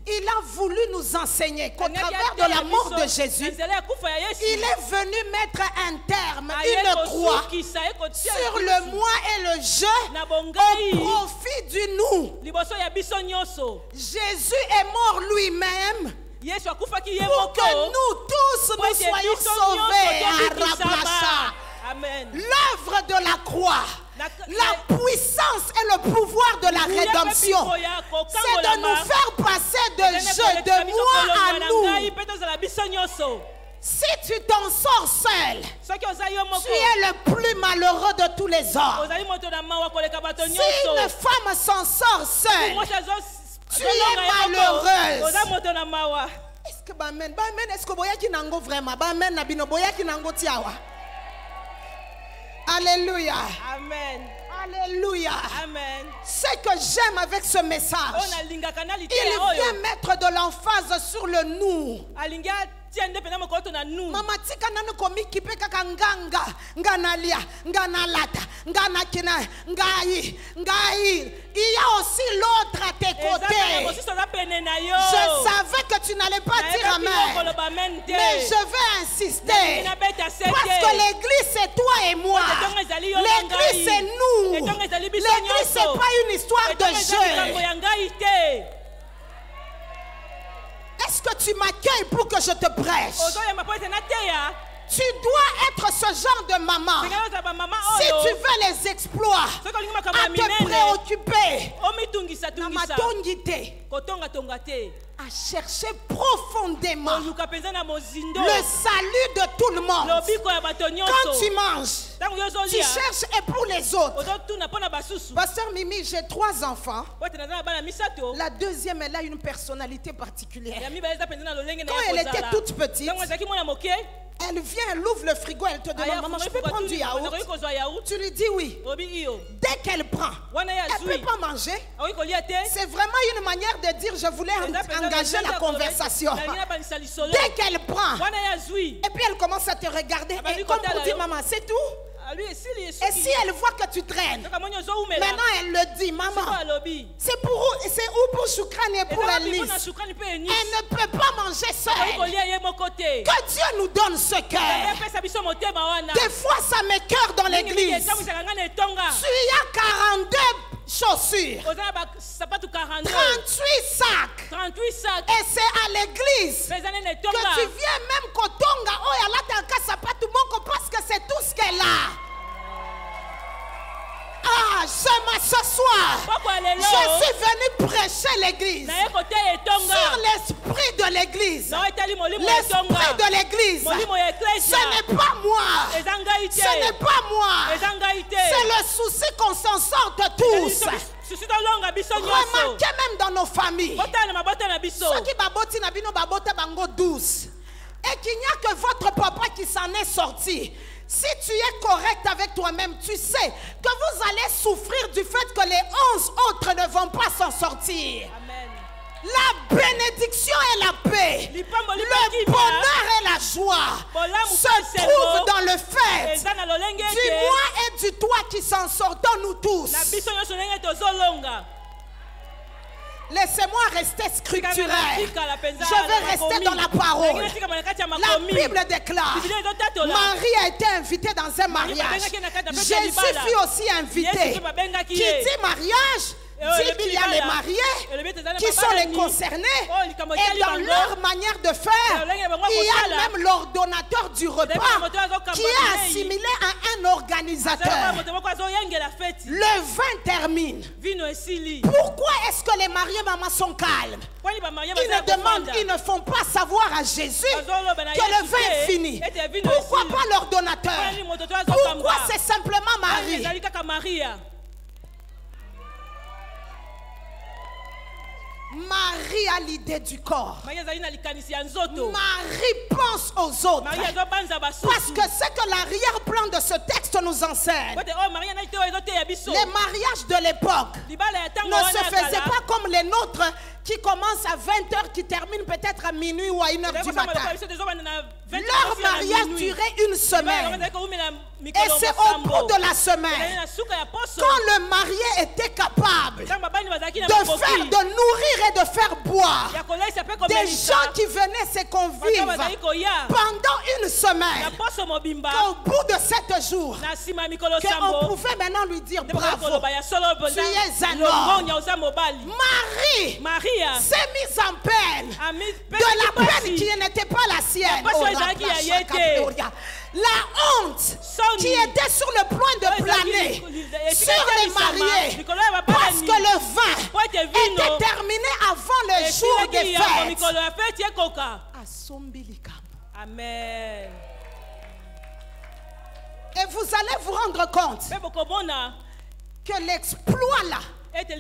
il a voulu nous enseigner qu'au travers de la mort de Jésus, il est venu mettre un terme, une croix sur le moi et le je au profit du nous. Jésus est mort lui-même pour que nous tous nous soyons sauvés. L'œuvre de la croix, la puissance et le pouvoir de la rédemption, c'est de nous faire passer de je, de moi à nous. Si tu t'en sors seul, tu es le plus malheureux de tous les hommes. Si une femme s'en sort seule, tu es malheureuse. Est-ce que Bamen, est-ce que Boyaki Nango vraiment? Bamen Nabino Boyaki Nango Tiawa. Alléluia. Amen. Alléluia. Amen. Ce que j'aime avec ce message, il vient mettre de l'emphase sur le nous. Mama tika nanu komi kipe kaka nganga nganalia nganalata nganakina ngai. Il y a aussi l'autre à tes côtés. Je savais que tu n'allais pas dire amen, mais je vais insister parce que l'église c'est toi et moi. L'église c'est nous. L'église c'est pas une histoire de jeu. Est-ce que tu m'accueilles pour que je te prêche? Tu dois être ce genre de maman. Si tu veux les exploits, à te préoccuper, à chercher profondément le salut de tout le monde. Quand tu manges, tu cherches et pour les autres. Pasteur Mimi, j'ai 3 enfants. La deuxième, elle a une personnalité particulière. Quand elle était toute petite, Elle vient, elle ouvre le frigo, elle te demande, maman, je peux prendre du yaourt? Tu lui dis oui. Dès qu'elle prend, elle ne peut pas manger. C'est vraiment une manière de dire, je voulais engager la conversation. Dès qu'elle prend, et puis elle commence à te regarder, et comme pour dire, maman, c'est tout? Et si elle voit que tu traînes, maintenant elle le dit, maman, c'est où pour Choukran et pour Elise? Elle ne peut pas manger seule. Que Dieu nous donne ce cœur. Des fois ça m'écoeure dans l'église. Tu as 42 chaussures, 38 sacs, et c'est à l'église que tu viens même kotonga parce que c'est tout ce qu'elle a. Ah, ce soir, je suis venu prêcher l'église sur l'esprit de l'église. L'esprit de l'église, ce n'est pas moi. Ce n'est pas moi. C'est le souci qu'on s'en sorte tous. Remarquez même dans nos familles, ceux qui baboti na bino babota bango douce, et qu'il n'y a que votre papa qui s'en est sorti. Si tu es correct avec toi-même, tu sais que vous allez souffrir du fait que les 11 autres ne vont pas s'en sortir. Amen. La bénédiction et la paix, le bonheur et la joie se trouvent dans le fait du moi et du toi qui s'en sortons nous tous. Laissez-moi rester scripturaire. Je vais rester dans la parole. La Bible déclare, Marie a été invitée dans un mariage. Jésus fut aussi invité. Qui dit mariage, dit qu'il y a les mariés qui sont les concernés, et dans leur manière de faire, il y a même l'ordonnateur du repas qui est assimilé à un organisateur. Le vin termine. Pourquoi est-ce que les mariés maman sont calmes? Ils ne demandent, ils ne font pas savoir à Jésus que le vin est fini. Pourquoi pas l'ordonnateur? Pourquoi c'est simplement Marie? Marie a l'idée du corps. Marie pense aux autres. Parce que c'est que l'arrière-plan de ce texte nous enseigne. Les mariages de l'époque ne se faisaient pas comme les nôtres qui commencent à 20h, qui terminent peut-être à minuit ou à 1h du matin. Leur mariage durait une semaine. Et c'est au bout de la semaine, quand le marié était capable de faire, de nourrir et de faire boire des gens qui venaient se convivre pendant une semaine, qu'au bout de 7 jours, qu'on pouvait maintenant lui dire bravo, tu es un homme. Marie s'est mise en peine de la peine qui n'était pas la sienne. La honte qui était sur le point de planer sur les mariés parce que le vin était terminé avant le jour des fêtes. Amen. Et vous allez vous rendre compte que l'exploit là de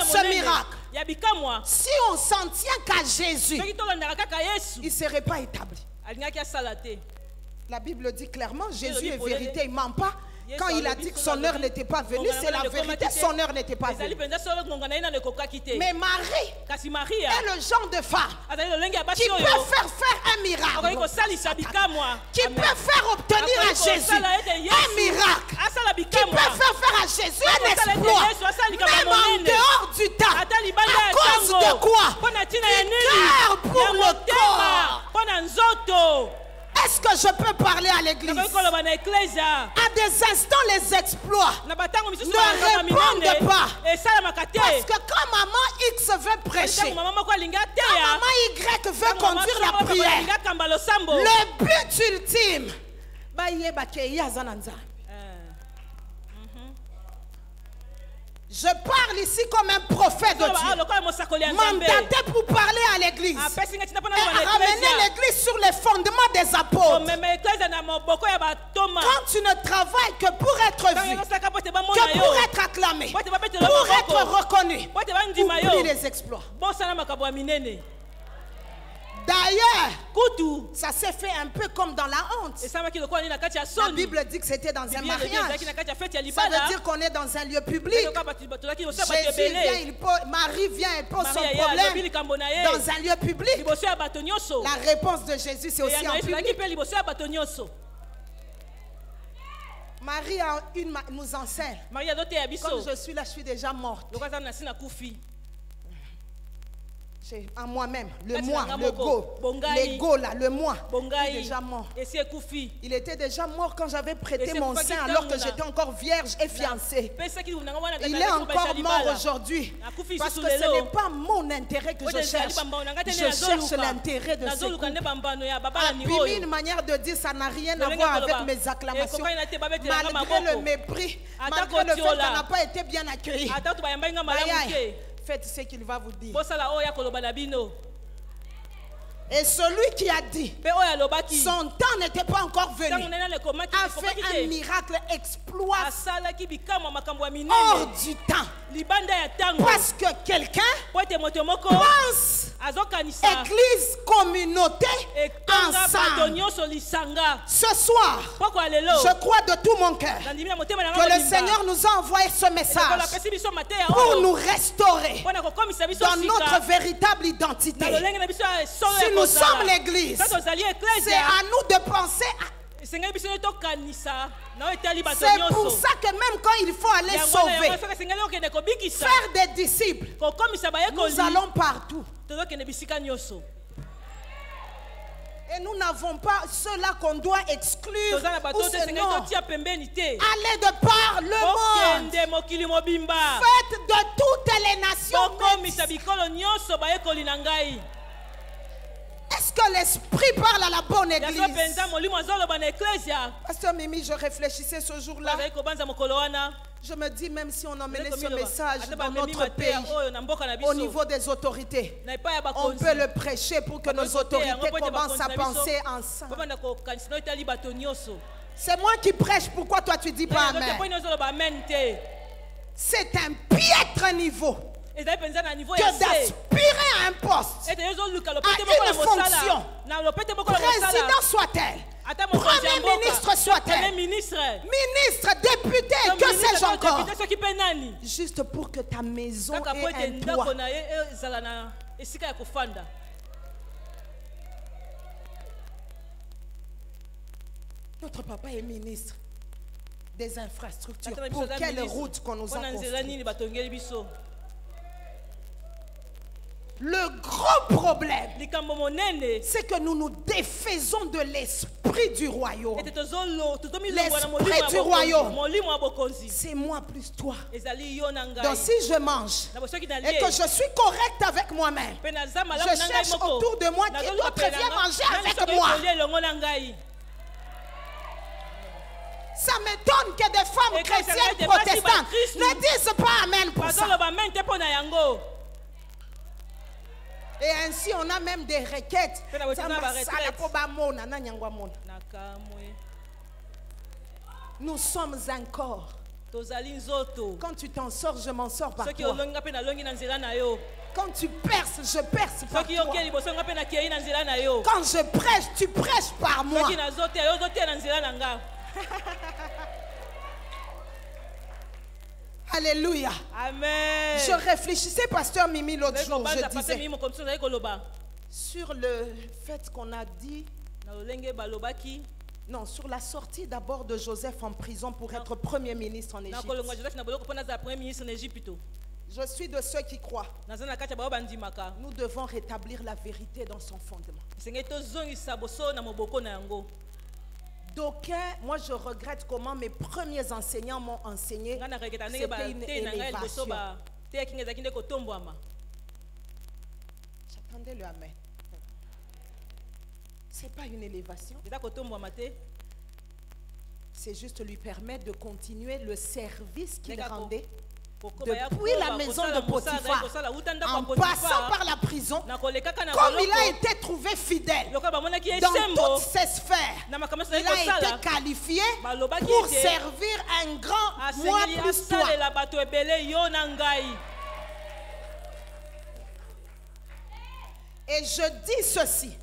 ce miracle, si on s'en tient qu'à Jésus, il ne serait pas établi. La Bible dit clairement, Jésus est vérité, il ne ment pas. Quand il a dit que son heure n'était pas venue, c'est la vérité, son heure n'était pas venue. Mais Marie est le genre de femme qui peut faire un miracle, qui peut faire obtenir à Jésus un miracle, qui peut faire à Jésus un exploit, même en dehors du temps. À cause de quoi? Du cœur pour le corps. Est-ce que je peux parler à l'église? À des instants, les exploits ne répondent pas. Parce que quand maman X veut prêcher, quand maman Y veut conduire la prière, le but ultime, je parle ici comme un prophète de Dieu, mandaté pour parler à l'église et ramener l'église sur les fondements des apôtres. Quand tu ne travailles que pour être vu, que pour être acclamé, pour être reconnu, oublie les exploits. D'ailleurs, Ça s'est fait un peu comme dans la honte. La Bible dit que c'était dans un mariage. Ça veut dire qu'on est dans un lieu public. Jésus vient, Marie vient et pose son problème dans un lieu public. La réponse de Jésus, c'est aussi en public. Marie nous enseigne. Comme je suis là, je suis déjà morte. En moi-même, le moi, le go, l'ego là, le moi, il est déjà mort. Il était déjà mort quand j'avais prêté mon sein alors que j'étais encore vierge et fiancée. Il est encore mort aujourd'hui parce que ce n'est pas mon intérêt que je cherche. Je cherche l'intérêt de ce couple. Une manière de dire ça n'a rien à voir avec mes acclamations. Malgré le mépris, malgré le fait qu'on n'a pas été bien accueilli. Faites ce qu'il va vous dire. Et celui qui a dit, son temps n'était pas encore venu, a fait un miracle exploit hors du temps. Parce que quelqu'un pense église, communauté, ensemble. Ce soir, je crois de tout mon cœur que le Seigneur nous a envoyé ce message pour nous restaurer dans notre véritable identité. Si nous sommes l'église, c'est à nous de penser à... C'est pour ça que même quand il faut aller sauver, faire des disciples, nous allons partout. Et nous n'avons pas cela qu'on doit exclure ou sinon aller de par le monde. Faites de toutes les nations. Est-ce que l'esprit parle à la bonne église? Pasteur Mimi, je réfléchissais ce jour-là. Je me dis, même si on emmenait ce message dans notre pays, au niveau des autorités, on peut le prêcher pour que nos autorités commencent à penser ensemble. C'est moi qui prêche, pourquoi toi tu dis pas amen? C'est un piètre niveau que d'aspirer à un poste, à une fonction, président soit-elle, premier ministre soit-elle, ministre, député, que sais-je encore, juste pour que ta maison ait un toit. Notre papa est ministre des infrastructures. Pour quelle route qu'on nous a construit? Le gros problème, c'est que nous nous défaisons de l'esprit du royaume. L'esprit du royaume, c'est moi plus toi. Donc si je mange et que je suis correct avec moi-même, je cherche autour de moi qui d'autre vient manger avec moi. Ça m'étonne que des femmes chrétiennes protestantes ne disent pas amen pour ça. Et ainsi, on a même des requêtes. Nous sommes un corps. Quand tu t'en sors, je m'en sors par toi. Quand tu perces, je perce par toi. Quand je prêche, tu prêches par moi. Alléluia. Amen. Je réfléchissais, pasteur Mimi, l'autre jour, je disais, sur le fait qu'on a dit, non, sur la sortie d'abord de Joseph en prison pour être premier ministre en Égypte. Je suis de ceux qui croient. Nous devons rétablir la vérité dans son fondement. D'aucuns, moi je regrette comment mes premiers enseignants m'ont enseigné. C'était une élévation. J'attendais le amen. C'est pas une élévation. C'est juste lui permettre de continuer le service qu'il rendait depuis la maison de Potiphar, en passant par la prison, comme il a été trouvé fidèle dans toutes ses sphères. Il a été qualifié pour servir un grand moi plus toi. Et je dis ceci,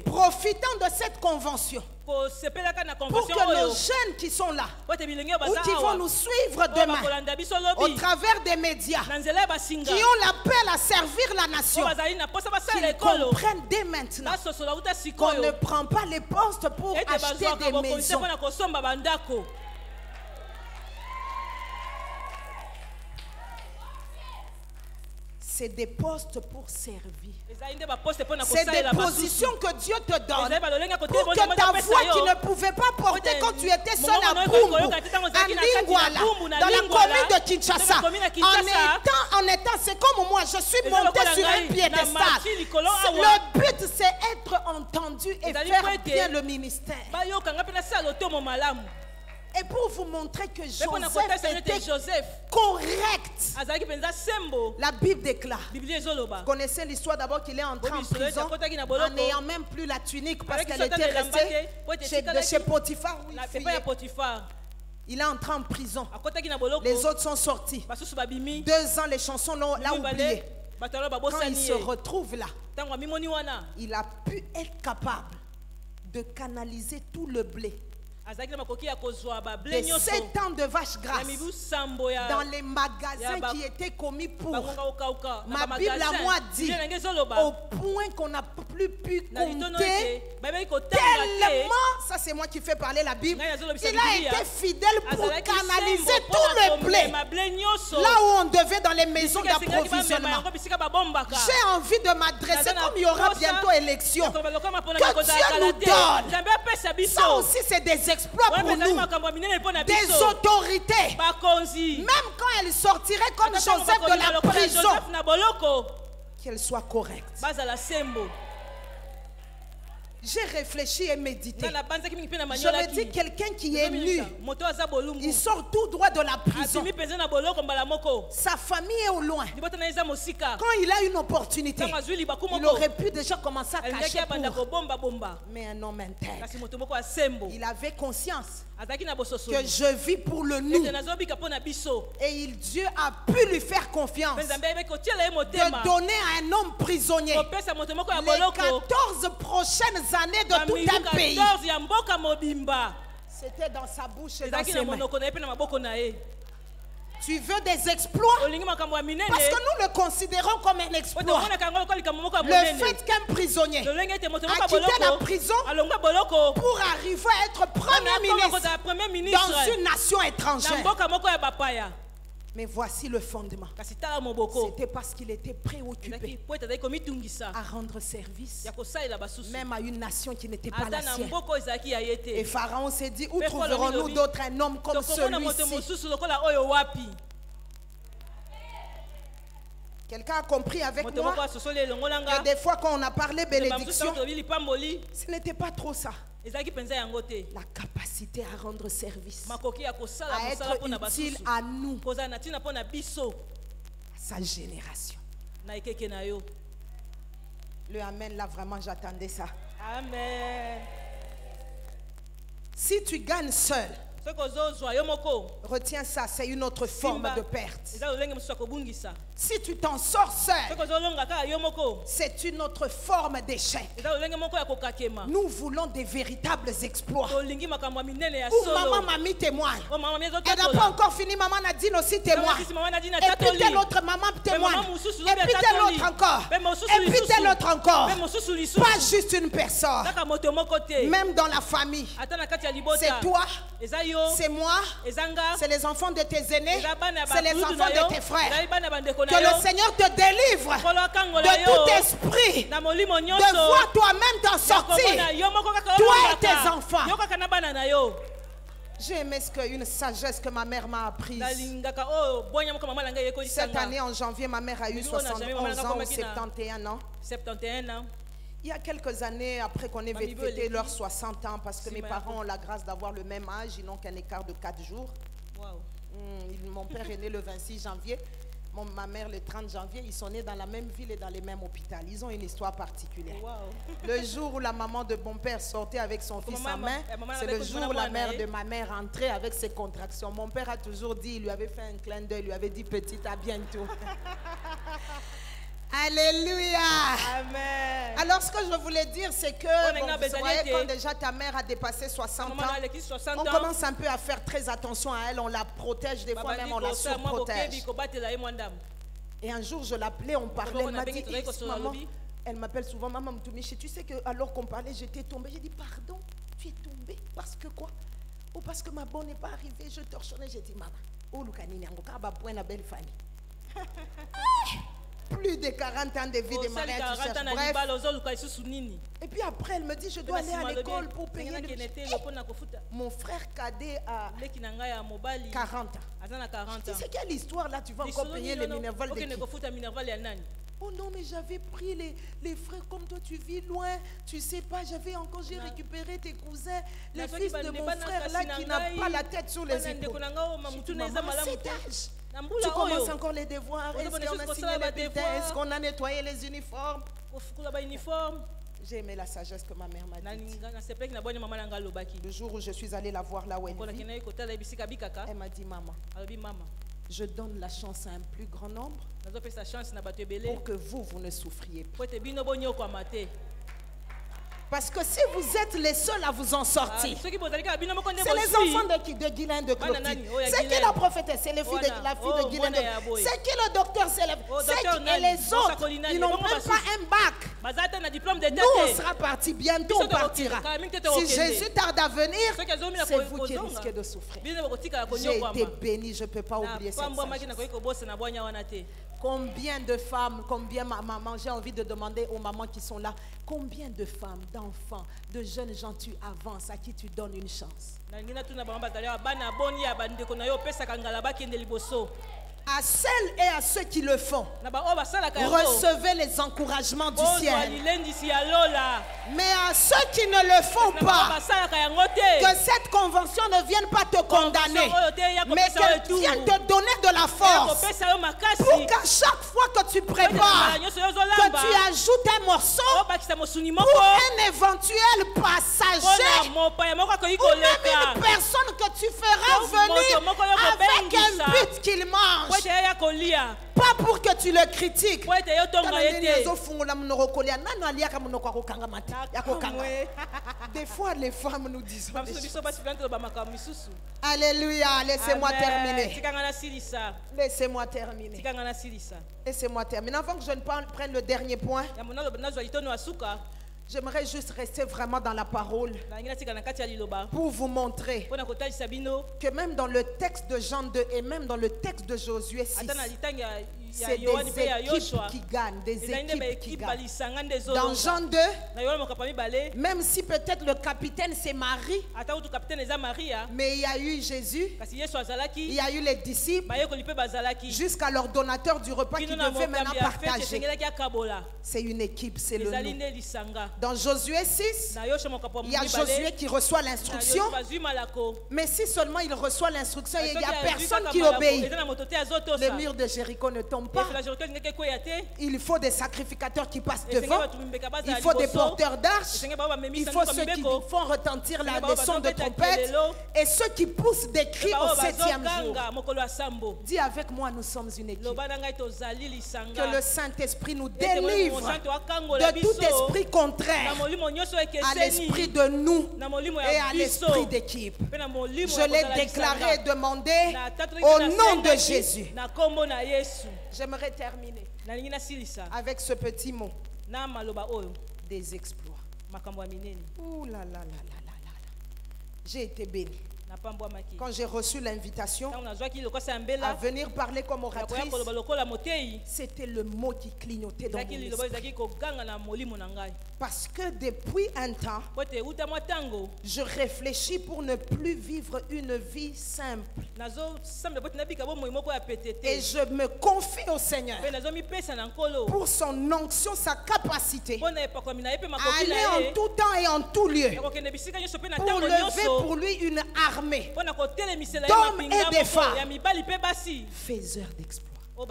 profitant de cette convention, pour que nos jeunes qui sont là, ou qui vont nous suivre demain, au travers des médias, qui ont l'appel à servir la nation, qu'ils comprennent dès maintenant qu'on ne prend pas les postes pour acheter des maisons. C'est des postes pour servir. C'est des positions que Dieu te donne pour que ta voix qui ne pouvait pas porter quand tu étais seul à Bumbu, à Lingwala, dans la commune de Kinshasa, en étant, c'est comme moi, je suis monté sur un piédestal. Le but, c'est être entendu et faire bien le ministère. Et pour vous montrer que Joseph était correct, la Bible déclare. Vous connaissez l'histoire d'abord qu'il est entré en prison en n'ayant même plus la tunique parce qu'elle était restée chez Potiphar. Il est entré en prison. Les autres sont sortis. 2 ans, les chansons l'ont oublié. Quand il se retrouve là, il a pu être capable de canaliser tout le blé de 7 ans de vache grasse dans les magasins qui étaient commis pour. Ma Bible à moi dit au point qu'on n'a plus pu compter tellement, ça c'est moi qui fais parler la Bible, il a été fidèle pour canaliser tout le blé là où on devait dans les maisons d'approvisionnement. J'ai envie de m'adresser, comme il y aura bientôt élection, que Dieu nous donne. Ça aussi c'est des exploits pour nous, des autorités, même quand elles sortiraient comme Joseph de la prison, qu'elles soient correctes. J'ai réfléchi et médité. Je me dis, quelqu'un qui est nu, il sort tout droit de la prison. Sa famille est au loin. Quand il a une opportunité, il aurait pu déjà commencer à cacher pour. Mais un homme intègre, il avait conscience que je vis pour le nous. Et Dieu a pu lui faire confiance de donner à un homme prisonnier les 14 prochaines années de tout un pays. C'était dans sa bouche et dans ses mains. Tu veux des exploits? Parce que nous le considérons comme un exploit. Le fait qu'un prisonnier a quitté la prison pour arriver à être premier ministre dans une nation étrangère. Mais voici le fondement. C'était parce qu'il était préoccupé à rendre service même à une nation qui n'était pas la sienne. Et Pharaon s'est dit, où trouverons-nous d'autres un homme comme celui-ci? Quelqu'un a compris avec moi que des fois quand on a parlé bénédiction, ce n'était pas trop ça. La capacité à rendre service, à être utile à nous, à sa génération. Le Amen, là vraiment j'attendais ça. Amen. Si tu gagnes seul, retiens ça, c'est une autre forme de perte. Si tu t'en sors seul, c'est une autre forme d'échec. Nous voulons des véritables exploits. Où maman Mamie témoigne. Elle n'a pas encore fini, maman Nadine aussi témoigne. Et puis telle autre maman témoigne. Et puis telle autre encore. Et puis telle autre encore. Pas juste une personne. Même dans la famille. C'est toi, c'est moi, c'est les enfants de tes aînés, c'est les enfants de tes frères. Que le Seigneur te délivre de tout esprit de voir toi-même t'en sortir, toi et tes enfants. J'ai aimé une sagesse que ma mère m'a apprise. Cette année en janvier, ma mère a eu 71 ans ou 71 ans. Il y a quelques années, après qu'on ait fêté leurs 60 ans, parce que mes parents ont la grâce d'avoir le même âge, ils n'ont qu'un écart de 4 jours. Mon père est né le 26 janvier, ma mère le 30 janvier, ils sont nés dans la même ville et dans les mêmes hôpitaux. Ils ont une histoire particulière. Le jour où la maman de mon père sortait avec son fils en main, c'est le jour où la mère de ma mère entrait avec ses contractions. Mon père a toujours dit, il lui avait fait un clin d'œil, il lui avait dit petite, à bientôt. Alléluia. Amen. Alors ce que je voulais dire, c'est que vous voyez, quand déjà ta mère a dépassé 60 ans, on commence un peu à faire très attention à elle, on la protège, des fois même on la surprotège. Et un jour je l'appelais, on parlait, elle m'a dit, maman, elle m'appelle souvent, maman Mtumishi, tu sais que alors qu'on parlait, j'étais tombée. J'ai dit, pardon, tu es tombée parce que quoi? Ou parce que ma bonne n'est pas arrivée, je torchonnais, j'ai dit, maman, oh Lukanini, on a belle famille. Plus de 40 ans de vie de mariage, tu cherches. Bref. Et puis après, elle me dit, je dois aller à l'école pour payer Mon frère cadet a 40 ans. Tu sais quelle histoire là, tu vas encore payer les minervales de qui? Oh non, mais j'avais pris les frères comme toi, tu vis loin. Tu sais pas, j'ai récupéré tes cousins, les fils de mon frère là qui n'a pas la tête sur les épaules. Maman, cet âge. Tu commences encore les devoirs. Est-ce qu'on a signé les bulletins? Est-ce qu'on a nettoyé les uniformes? J'ai aimé la sagesse que ma mère m'a dit. Le jour où je suis allée la voir là où elle vit, elle m'a dit, maman, je donne la chance à un plus grand nombre pour que vous ne souffriez pas. Parce que si vous êtes les seuls à vous en sortir, c'est les enfants de Guylaine de Clotilde. C'est qui la prophétesse? C'est la fille de Guylaine de Clotilde. C'est qui le docteur? Et les autres, ils n'ont même pas un bac. Nous, on sera partis, bientôt on partira. Si Jésus tarde à venir, c'est vous qui risquez de souffrir. J'ai été béni, je ne peux pas oublier cette sagesse. Combien de femmes, combien maman, j'ai envie de demander aux mamans qui sont là, combien de femmes, d'enfants, de jeunes gens tu avances, à qui tu donnes une chance? À celles et à ceux qui le font, recevez les encouragements du ciel. Mais à ceux qui ne le font pas, que cette convention ne vienne pas te condamner, mais qu'elle vienne te donner de la force pour qu'à chaque fois que tu prépares, que tu ajoutes un morceau pour un éventuel passager ou même une personne que tu feras venir avec un but qu'il mange. Pas pour que tu le critiques. Des fois, les femmes nous disent. Alléluia, laissez-moi terminer. Laissez-moi terminer. Laissez-moi terminer. Avant que je ne prenne le dernier point, j'aimerais juste rester vraiment dans la parole pour vous montrer que même dans le texte de Jean 2 et même dans le texte de Josué 6, c'est des équipes qui gagnent, des équipes qui gagnent. Dans Jean 2, même si peut-être le capitaine c'est Marie, mais il y a eu Jésus, il y a eu les disciples, jusqu'à l'ordonnateur du repas qui devait maintenant partager. C'est une équipe, c'est le nous. Dans Josué 6, il y a Josué qui reçoit l'instruction, mais si seulement il reçoit l'instruction et il n'y a personne qui obéit, le mur de Jéricho ne tombe pas. Il faut des sacrificateurs qui passent devant, il faut des porteurs d'arches, il faut ceux qui font retentir la leçon de trompette et ceux qui poussent des cris au 7e jour. Dis avec moi, nous sommes une équipe. Que le Saint-Esprit nous délivre de tout esprit contraire à l'esprit de nous et à l'esprit d'équipe. Je l'ai déclaré et demandé au nom de Jésus. J'aimerais terminer avec ce petit mot. Des exploits. Ouh là là là là là là. J'ai été béni. Quand j'ai reçu l'invitation à venir parler comme oratrice, c'était le mot qui clignotait dans mon esprit. Parce que depuis un temps, je réfléchis pour ne plus vivre une vie simple. Et je me confie au Seigneur pour son onction, sa capacité à aller en tout temps et en tout lieu pour lever pour lui une armée d'hommes et de femmes faiseurs d'exploits.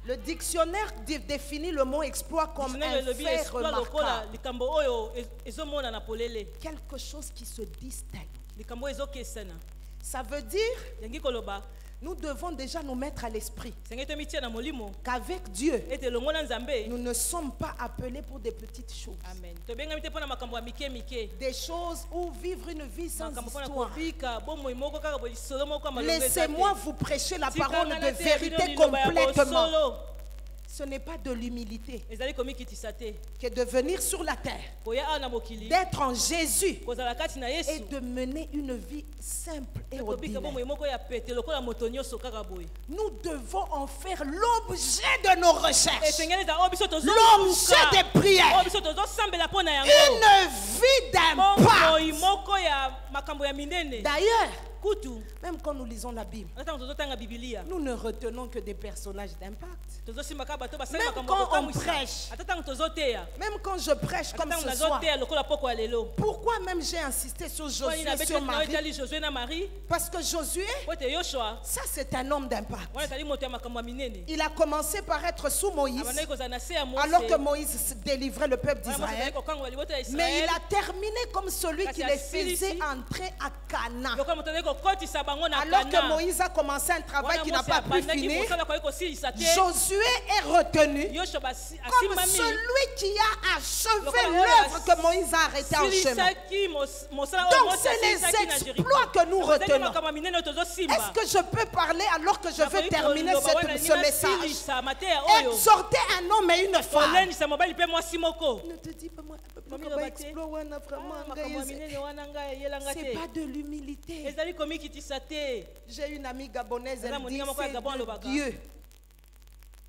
Le dictionnaire définit le mot exploit comme un fait remarquable, quelque chose qui se distingue. Ça veut dire Nous devons déjà nous mettre à l'esprit qu'avec Dieu, nous ne sommes pas appelés pour des petites choses. Amen. Des choses où vivre une vie sans histoire. Laissez-moi vous prêcher la parole de vérité complètement. Ce n'est pas de l'humilité que de venir sur la terre, d'être en Jésus et de mener une vie simple et ordinaire. Nous devons en faire l'objet de nos recherches, l'objet des prières, une vie d'impact. D'ailleurs, même quand nous lisons la Bible, nous ne retenons que des personnages d'impact. Même quand on prêche, même quand je prêche comme ce soir, pourquoi même j'ai insisté sur Josué, sur Marie? Parce que Josué, ça c'est un homme d'impact. Il a commencé par être sous Moïse, alors que Moïse délivrait le peuple d'Israël. Mais il a terminé comme celui qui les faisait entrer à Canaan. Alors que Moïse a commencé un travail qui n'a pas pu finir, Josué est retenu comme celui qui a achevé l'œuvre que Moïse a arrêtée en chemin. Donc c'est les exploits que nous retenons. Est-ce que je peux parler alors que je veux terminer ce message? Exhorter un homme et une femme. Ne te dis pas moi, c'est pas de l'humilité. J'ai une amie gabonaise, elle dit c'est de Dieu.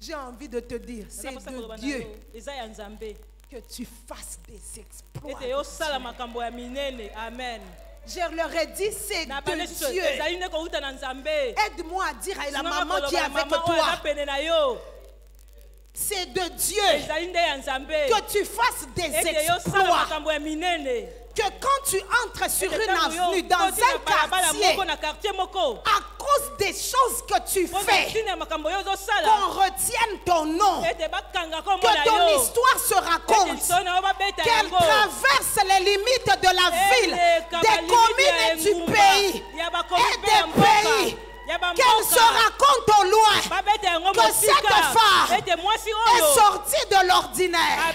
J'ai envie de te dire, c'est de Dieu que tu fasses des exploits. Amen. Je leur ai dit, c'est de Dieu. Aide-moi à dire à la maman qui est avec toi. C'est de Dieu que tu fasses des exploits. Que quand tu entres sur une avenue, dans un quartier, à cause des choses que tu fais, qu'on retienne ton nom, que ton histoire se raconte, qu'elle traverse les limites de la ville, des communes et du pays, et des pays. Qu'elle se raconte au loin que cette femme est sortie de l'ordinaire.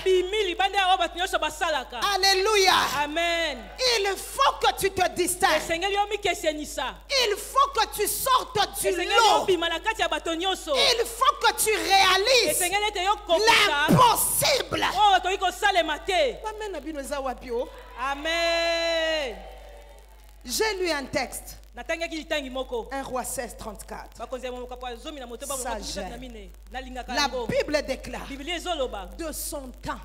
Alléluia. Amen. Il faut que tu te distingues. Il faut que tu sortes du lot. Il faut que tu réalises l'impossible. Amen. J'ai lu un texte. 1 Roi 16, 34. La Bible déclare de son temps,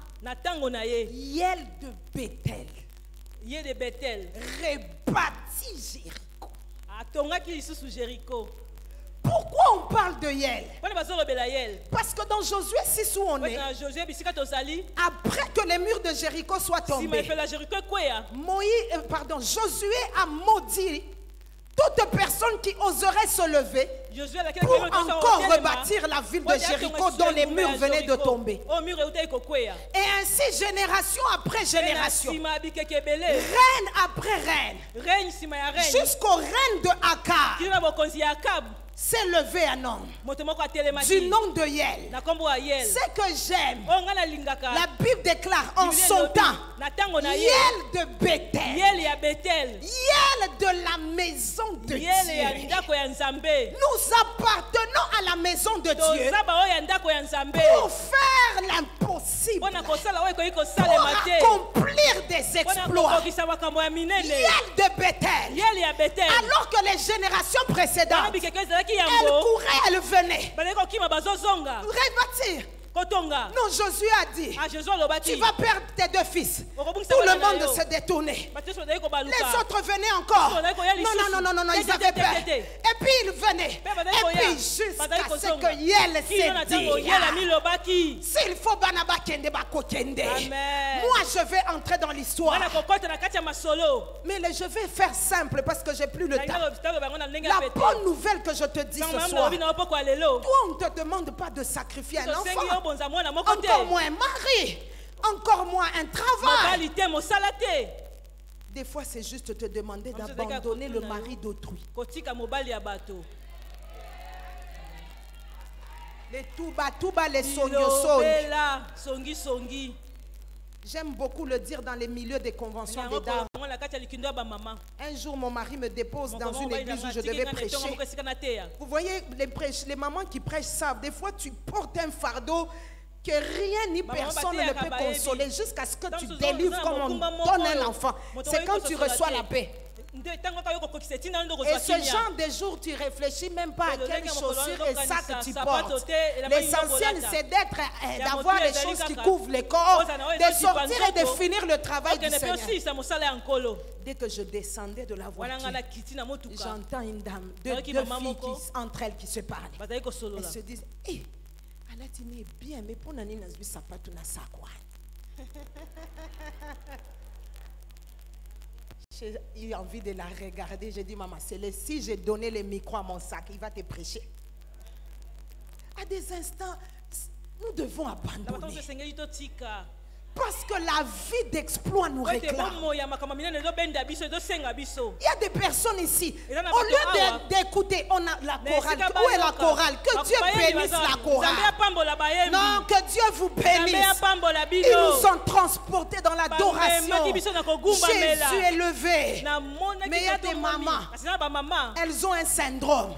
Hiel de Bethel rebâtit Jéricho. Pourquoi on parle de Hiel? Parce que dans Josué 6 où on est, après que les murs de Jéricho soient tombés, Josué a maudit toute personne qui oserait se lever pour encore rebâtir la ville de Jéricho dont les murs venaient de tomber. Et ainsi, génération après génération, reine après reine, jusqu'au règne de Akab, s'est levé un homme du nom de Hiel. Ce que j'aime, la Bible déclare en son temps, Hiel de Bethel, Hiel de la maison de Dieu. Nous appartenons à la maison de Dieu pour faire l'impossible, pour accomplir des exploits. Hiel de Bethel, alors que les générations précédentes, elle courait, elle venait rebâtir. Non, Josué a dit, tu vas perdre tes deux fils. Tout le monde se détournait. Les autres venaient encore. Non, ils avaient peur. Et puis ils venaient. Et puis jusqu'à ce que Hiel s'est dit, s'il faut Banaba Kende Bako Kende, moi je vais entrer dans l'histoire. Mais je vais faire simple parce que j'ai plus le temps. La bonne nouvelle que je te dis ce soir, toi on ne te demande pas de sacrifier un enfant, encore moins un mari, encore moins un travail. Des fois c'est juste te demander d'abandonner le mari d'autrui. Les tuba, les songi. J'aime beaucoup le dire dans les milieux des conventions des dames. Un jour, mon mari me dépose dans une église où je devais prêcher. Vous voyez, les mamans qui prêchent savent, des fois tu portes un fardeau que rien ni personne ne peut consoler jusqu'à ce que tu délivres comme on donne un enfant. C'est quand tu reçois la paix. Et ce genre de jour, tu réfléchis même pas à quelle chaussure et ça que tu portes. L'essentiel, c'est d'avoir les choses qui couvrent les corps, de sortir et de finir le travail du Seigneur. Dès que je descendais de la voiture, j'entends une dame, deux filles entre elles qui se parlent. Elles se disent, hé, Alatine est bien, mais pour Nani Nazbi Sapatou na sakwa. J'ai eu envie de la regarder. J'ai dit, maman, si j'ai donné le micro à mon sac, il va te prêcher. À des instants, nous devons abandonner. Parce que la vie d'exploit nous réclame. Il y a des personnes ici, au lieu d'écouter, on a la chorale. Où est la chorale? Que Dieu bénisse la chorale. Non, que Dieu vous bénisse. Ils nous ont transportés dans l'adoration. Jésus est levé. Mais il y a des mamans, elles ont un syndrome.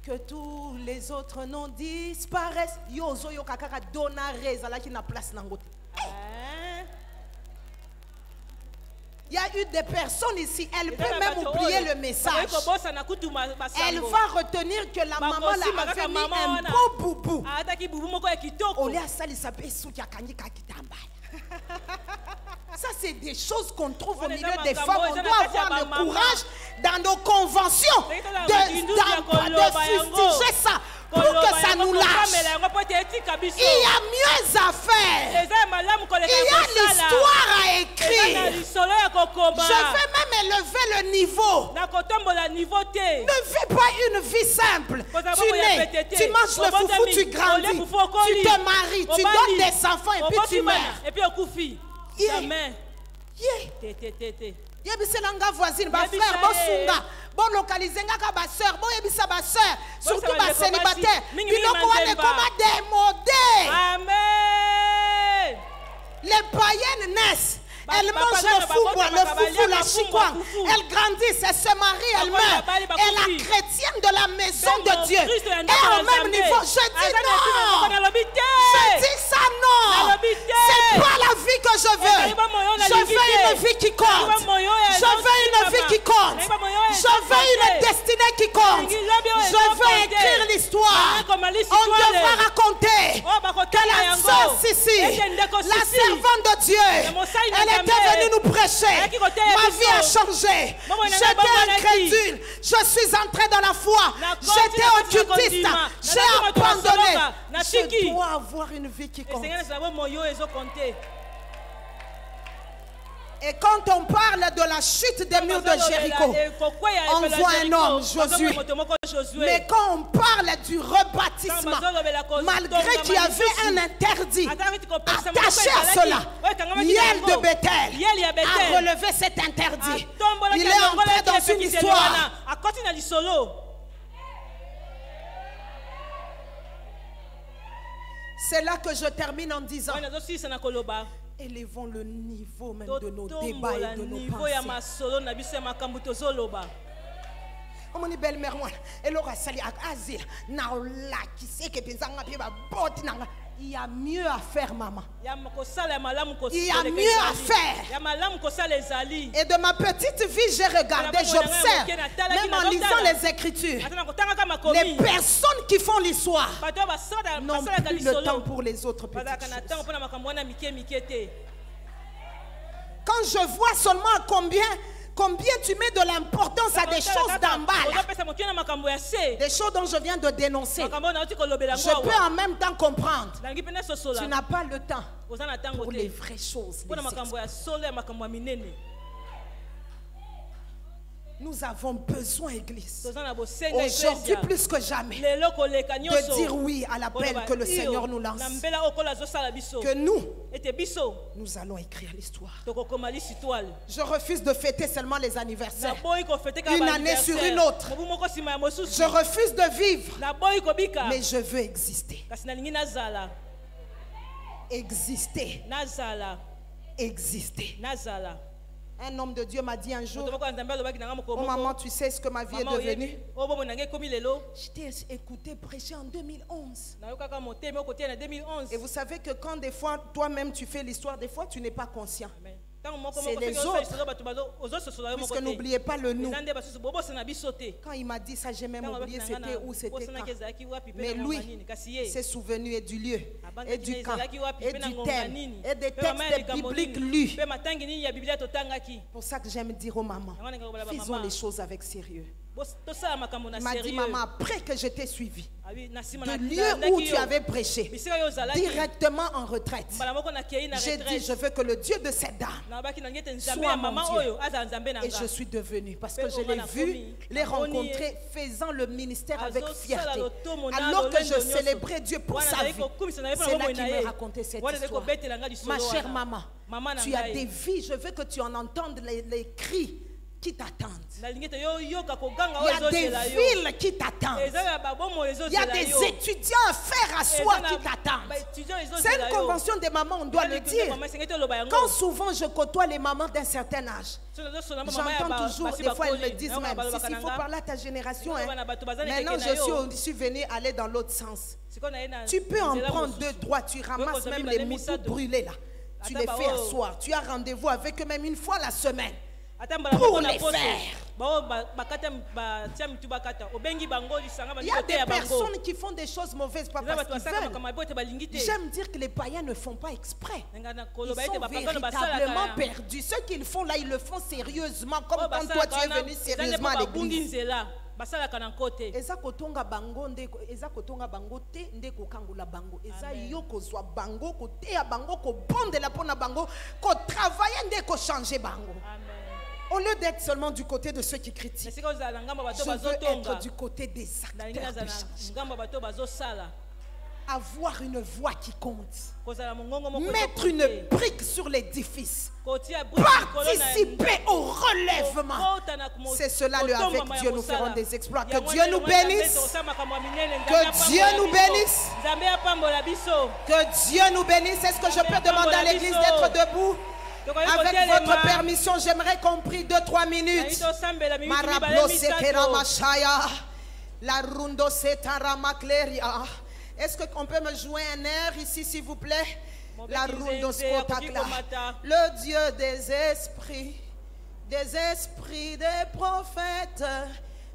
Que tous les autres noms disparaissent. Yozo yo kakaka donare zala qui na place nangote. Il y a eu des personnes ici, elle peut même oublier le message. Elle va retenir que la maman l'a avait mis un beau boubou. Ça, c'est des choses qu'on trouve au milieu des femmes. On doit avoir le courage dans nos conventions de fustiger ça pour que ça nous lâche. Il y a mieux à faire. Il y a l'histoire à écrire. Je vais même élever le niveau. Ne vis pas une vie simple. Tu nais, tu manges le foufou, tu grandis, tu te maries, tu donnes des enfants et puis tu meurs. Jamais. Yebiselanga voisine, ba frère, bo sunga, bo localiser nga ba sœur, bo yebisa ba sœur, surtout ba célibataire. Biloko wane koma démodé. Amen. Les païennes naissent. Elles mangent le foufou, la chikwang. Elles grandissent, elles se marient, elles meurent. Et la chrétienne de la maison de Dieu est au même niveau. Je dis non. Je dis ça non. C'est pas la vie que je veux. Je veux une vie qui compte. Je veux une vie qui compte. Je veux une destinée qui compte. Je veux écrire l'histoire. On devra raconter que la sœur Sissi, la servante de Dieu, elle était venue nous prêcher. Ma vie a changé. J'étais incrédule. Je suis entré dans la foi. J'étais occultiste. J'ai abandonné. Je dois avoir une vie qui compte. Et quand on parle de la chute des murs de Jéricho, on voit un homme, Josué. Mais quand on parle du rebâtissement, malgré qu'il y avait un interdit attaché à cela, Yel de Bethel a relevé cet interdit. Il est entré dans une histoire. C'est là que je termine en disant: élevons le niveau même de nos débats et de nos pensées. Mon belle-mère, elle aura sali à asile. Il y a mieux à faire, maman. Il y a mieux à faire. Et de ma petite vie, j'ai regardé, j'observe, même en lisant les Écritures, les personnes qui font l'histoire n'ont plus le temps pour les autres petites choses. Quand je vois seulement combien tu mets de l'importance à des choses d'en bas, des choses dont je viens de dénoncer, je peux en même temps comprendre. Tu n'as pas le temps pour les vraies choses. Nous avons besoin, Église, aujourd'hui plus que jamais, de dire oui à l'appel que le Seigneur nous lance. Que nous allons écrire l'histoire. Je refuse de fêter seulement les anniversaires, une année sur une autre. Je refuse de vivre, mais je veux exister. Exister. Exister. Un homme de Dieu m'a dit un jour: oh maman, tu sais ce que ma vie est devenue? Je t'ai écouté prêcher en 2011. Et vous savez que quand des fois toi-même tu fais l'histoire, des fois tu n'es pas conscient. C'est les autres. Puisque n'oubliez pas le nous. Quand il m'a dit ça, j'ai même oublié c'était où, c'était quand. Mais lui s'est souvenu et du lieu, et du camp, et du thème, et des textes bibliques lus. Pour ça que j'aime dire aux mamans, faisons les choses avec sérieux. Il m'a dit: maman, après que je t'ai suivi du lieu où tu avais prêché, directement en retraite, j'ai dit: je veux que le Dieu de cette dame soit mon Dieu. Et je suis devenue, parce que je l'ai vu, les rencontrer, faisant le ministère avec fierté. Alors que je célébrais Dieu pour sa vie, c'est là qu'il m'a raconté cette histoire. Ma chère maman, tu as des vies, je veux que tu en entendes les cris qui t'attendent. Il y a des villes qui t'attendent. Il y a des étudiants à faire à soi qui t'attendent. C'est une convention des mamans, on doit le dire. Quand souvent je côtoie les mamans d'un certain âge, j'entends toujours, des fois elles me disent même: il faut parler à ta génération, hein. Maintenant je suis venue aller dans l'autre sens. Tu peux en prendre 2, 3, tu ramasses même les moutons brûlés là. Tu les fais asseoir, tu as rendez-vous avec eux même une fois la semaine pour les faire. Il y a des personnes qui font des choses mauvaises pas parce qu'ils veulent. J'aime dire que les païens ne font pas exprès. Ils sont véritablement perdus. Ce qu'ils font là, ils le font sérieusement, comme quand toi tu es venu sérieusement à l'église. Eza kotonga bango te nde kokangula bango. Eza yo kozwa bango koteya bango ko bondela pona bango ko travailler nde ko changer bango. Au lieu d'être seulement du côté de ceux qui critiquent, je veux être du côté des acteurs de changement. Avoir une voix qui compte. Mettre une brique sur l'édifice. Participer au relèvement. C'est cela le avec Dieu nous ferons des exploits. Que Dieu nous bénisse. Que Dieu nous bénisse. Que Dieu nous bénisse. Est-ce que je peux demander à l'église d'être debout? Avec votre permission, j'aimerais qu'on prie 2-3 minutes. Est-ce qu'on peut me jouer un air ici, s'il vous plaît? La le Dieu des esprits, des prophètes.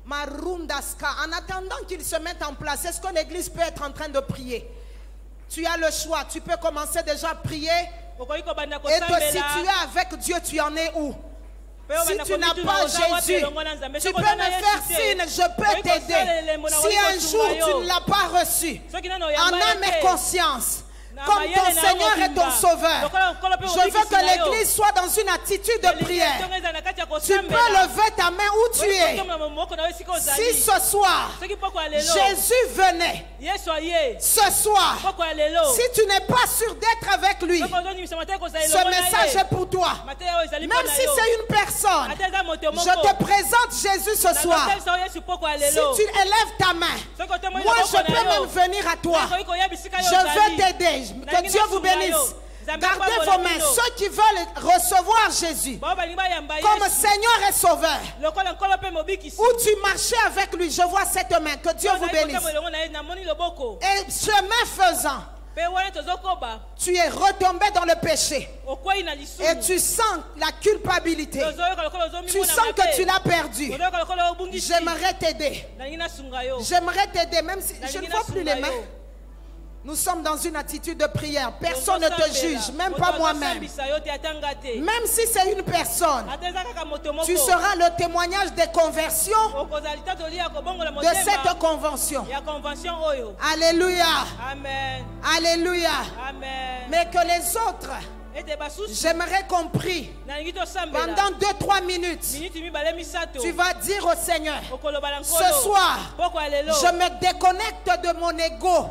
Marundaska. En attendant qu'ils se mettent en place, est-ce que l'église peut être en train de prier? Tu as le choix, tu peux commencer déjà à prier. Et toi, si tu es avec Dieu, tu en es où? Si tu n'as pas Jésus, tu peux me faire signe, je peux t'aider. Si un jour tu ne l'as pas reçu, en âme et conscience, comme ton Seigneur et ton Sauveur, je veux que l'église soit dans une attitude de prière. Tu peux lever ta main où tu es. Si ce soir Jésus venait, ce soir, si tu n'es pas sûr d'être avec lui, ce message est pour toi. Même si c'est une personne, je te présente Jésus ce soir. Si tu élèves ta main, moi je peux même venir à toi. Je veux t'aider. Que Dieu vous bénisse. Gardez vos mains. Ceux qui veulent recevoir Jésus comme Seigneur et Sauveur, où tu marchais avec lui, je vois cette main. Que Dieu vous bénisse. Et chemin faisant, tu es retombé dans le péché et tu sens la culpabilité. Tu sens que tu l'as perdu. J'aimerais t'aider. J'aimerais t'aider, même si je ne vois plus les mains. Nous sommes dans une attitude de prière. Personne ne te juge, même pas moi-même. Même si c'est une personne, tu seras le témoignage des conversions de cette convention. Alléluia. Amen. Alléluia. Amen. Mais que les autres j'aimerais qu'on prie pendant 2-3 minutes. Tu vas dire au Seigneur, ce soir, je me déconnecte de mon ego.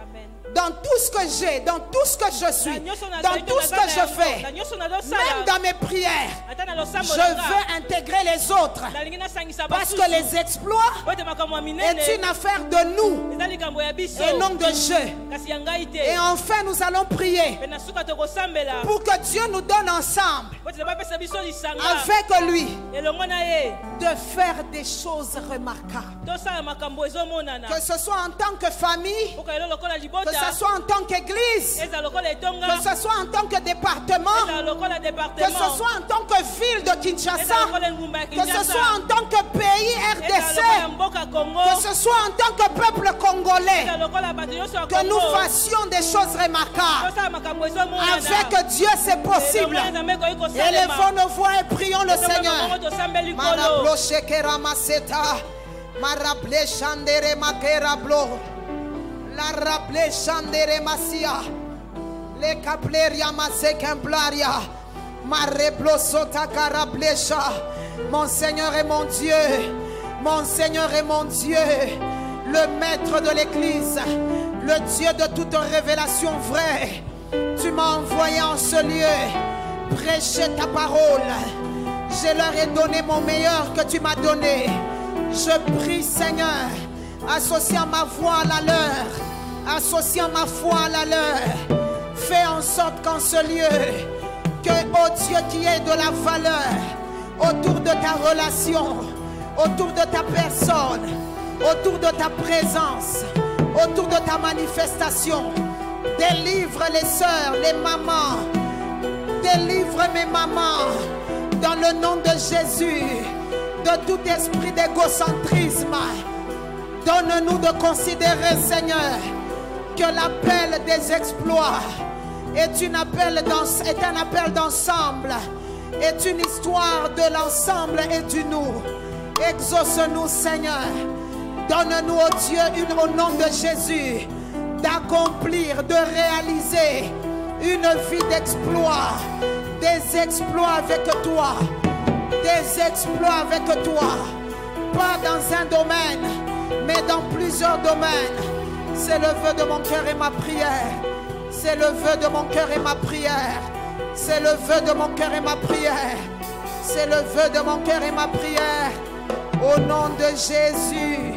Amen. Dans tout ce que j'ai, dans tout ce que je suis, dans tout ce que je fais, même dans mes prières, je veux intégrer les autres. Parce que les exploits est une affaire de nous et non de jeu. Et enfin, nous allons prier pour que Dieu nous donne ensemble, avec lui, de faire des choses remarquables. Que ce soit en tant que famille, que ce soit en tant qu'église, que ce soit en tant que département, que ce soit en tant que ville de Kinshasa, que ce soit en tant que pays RDC, que ce soit en tant que peuple congolais, que nous fassions des choses remarquables. Avec Dieu, c'est possible. Élevons nos voix et prions le Seigneur. La rappelé chandere masia, les capleria masekemplaria, ma reblosota carablecha. Mon Seigneur est mon Dieu, mon Seigneur est mon Dieu, le maître de l'église, le Dieu de toute révélation vraie. Tu m'as envoyé en ce lieu, prêcher ta parole. Je leur ai donné mon meilleur que tu m'as donné. Je prie, Seigneur, associant ma voix à la leur, associant ma foi à la leur, fais en sorte qu'en ce lieu, que, oh Dieu, qui est de la valeur autour de ta relation, autour de ta personne, autour de ta présence, autour de ta manifestation, délivre les sœurs, les mamans, délivre mes mamans, dans le nom de Jésus, de tout esprit d'égocentrisme. Donne-nous de considérer, Seigneur, que l'appel des exploits est un appel d'ensemble, est une histoire de l'ensemble et du nous. Exauce-nous, Seigneur. Donne-nous, oh Dieu, au nom de Jésus, d'accomplir, de réaliser une vie d'exploits, des exploits avec toi, des exploits avec toi, pas dans un domaine, mais dans plusieurs domaines. C'est le vœu de mon cœur et ma prière. C'est le vœu de mon cœur et ma prière. C'est le vœu de mon cœur et ma prière. C'est le vœu de mon cœur et ma prière. Au nom de Jésus.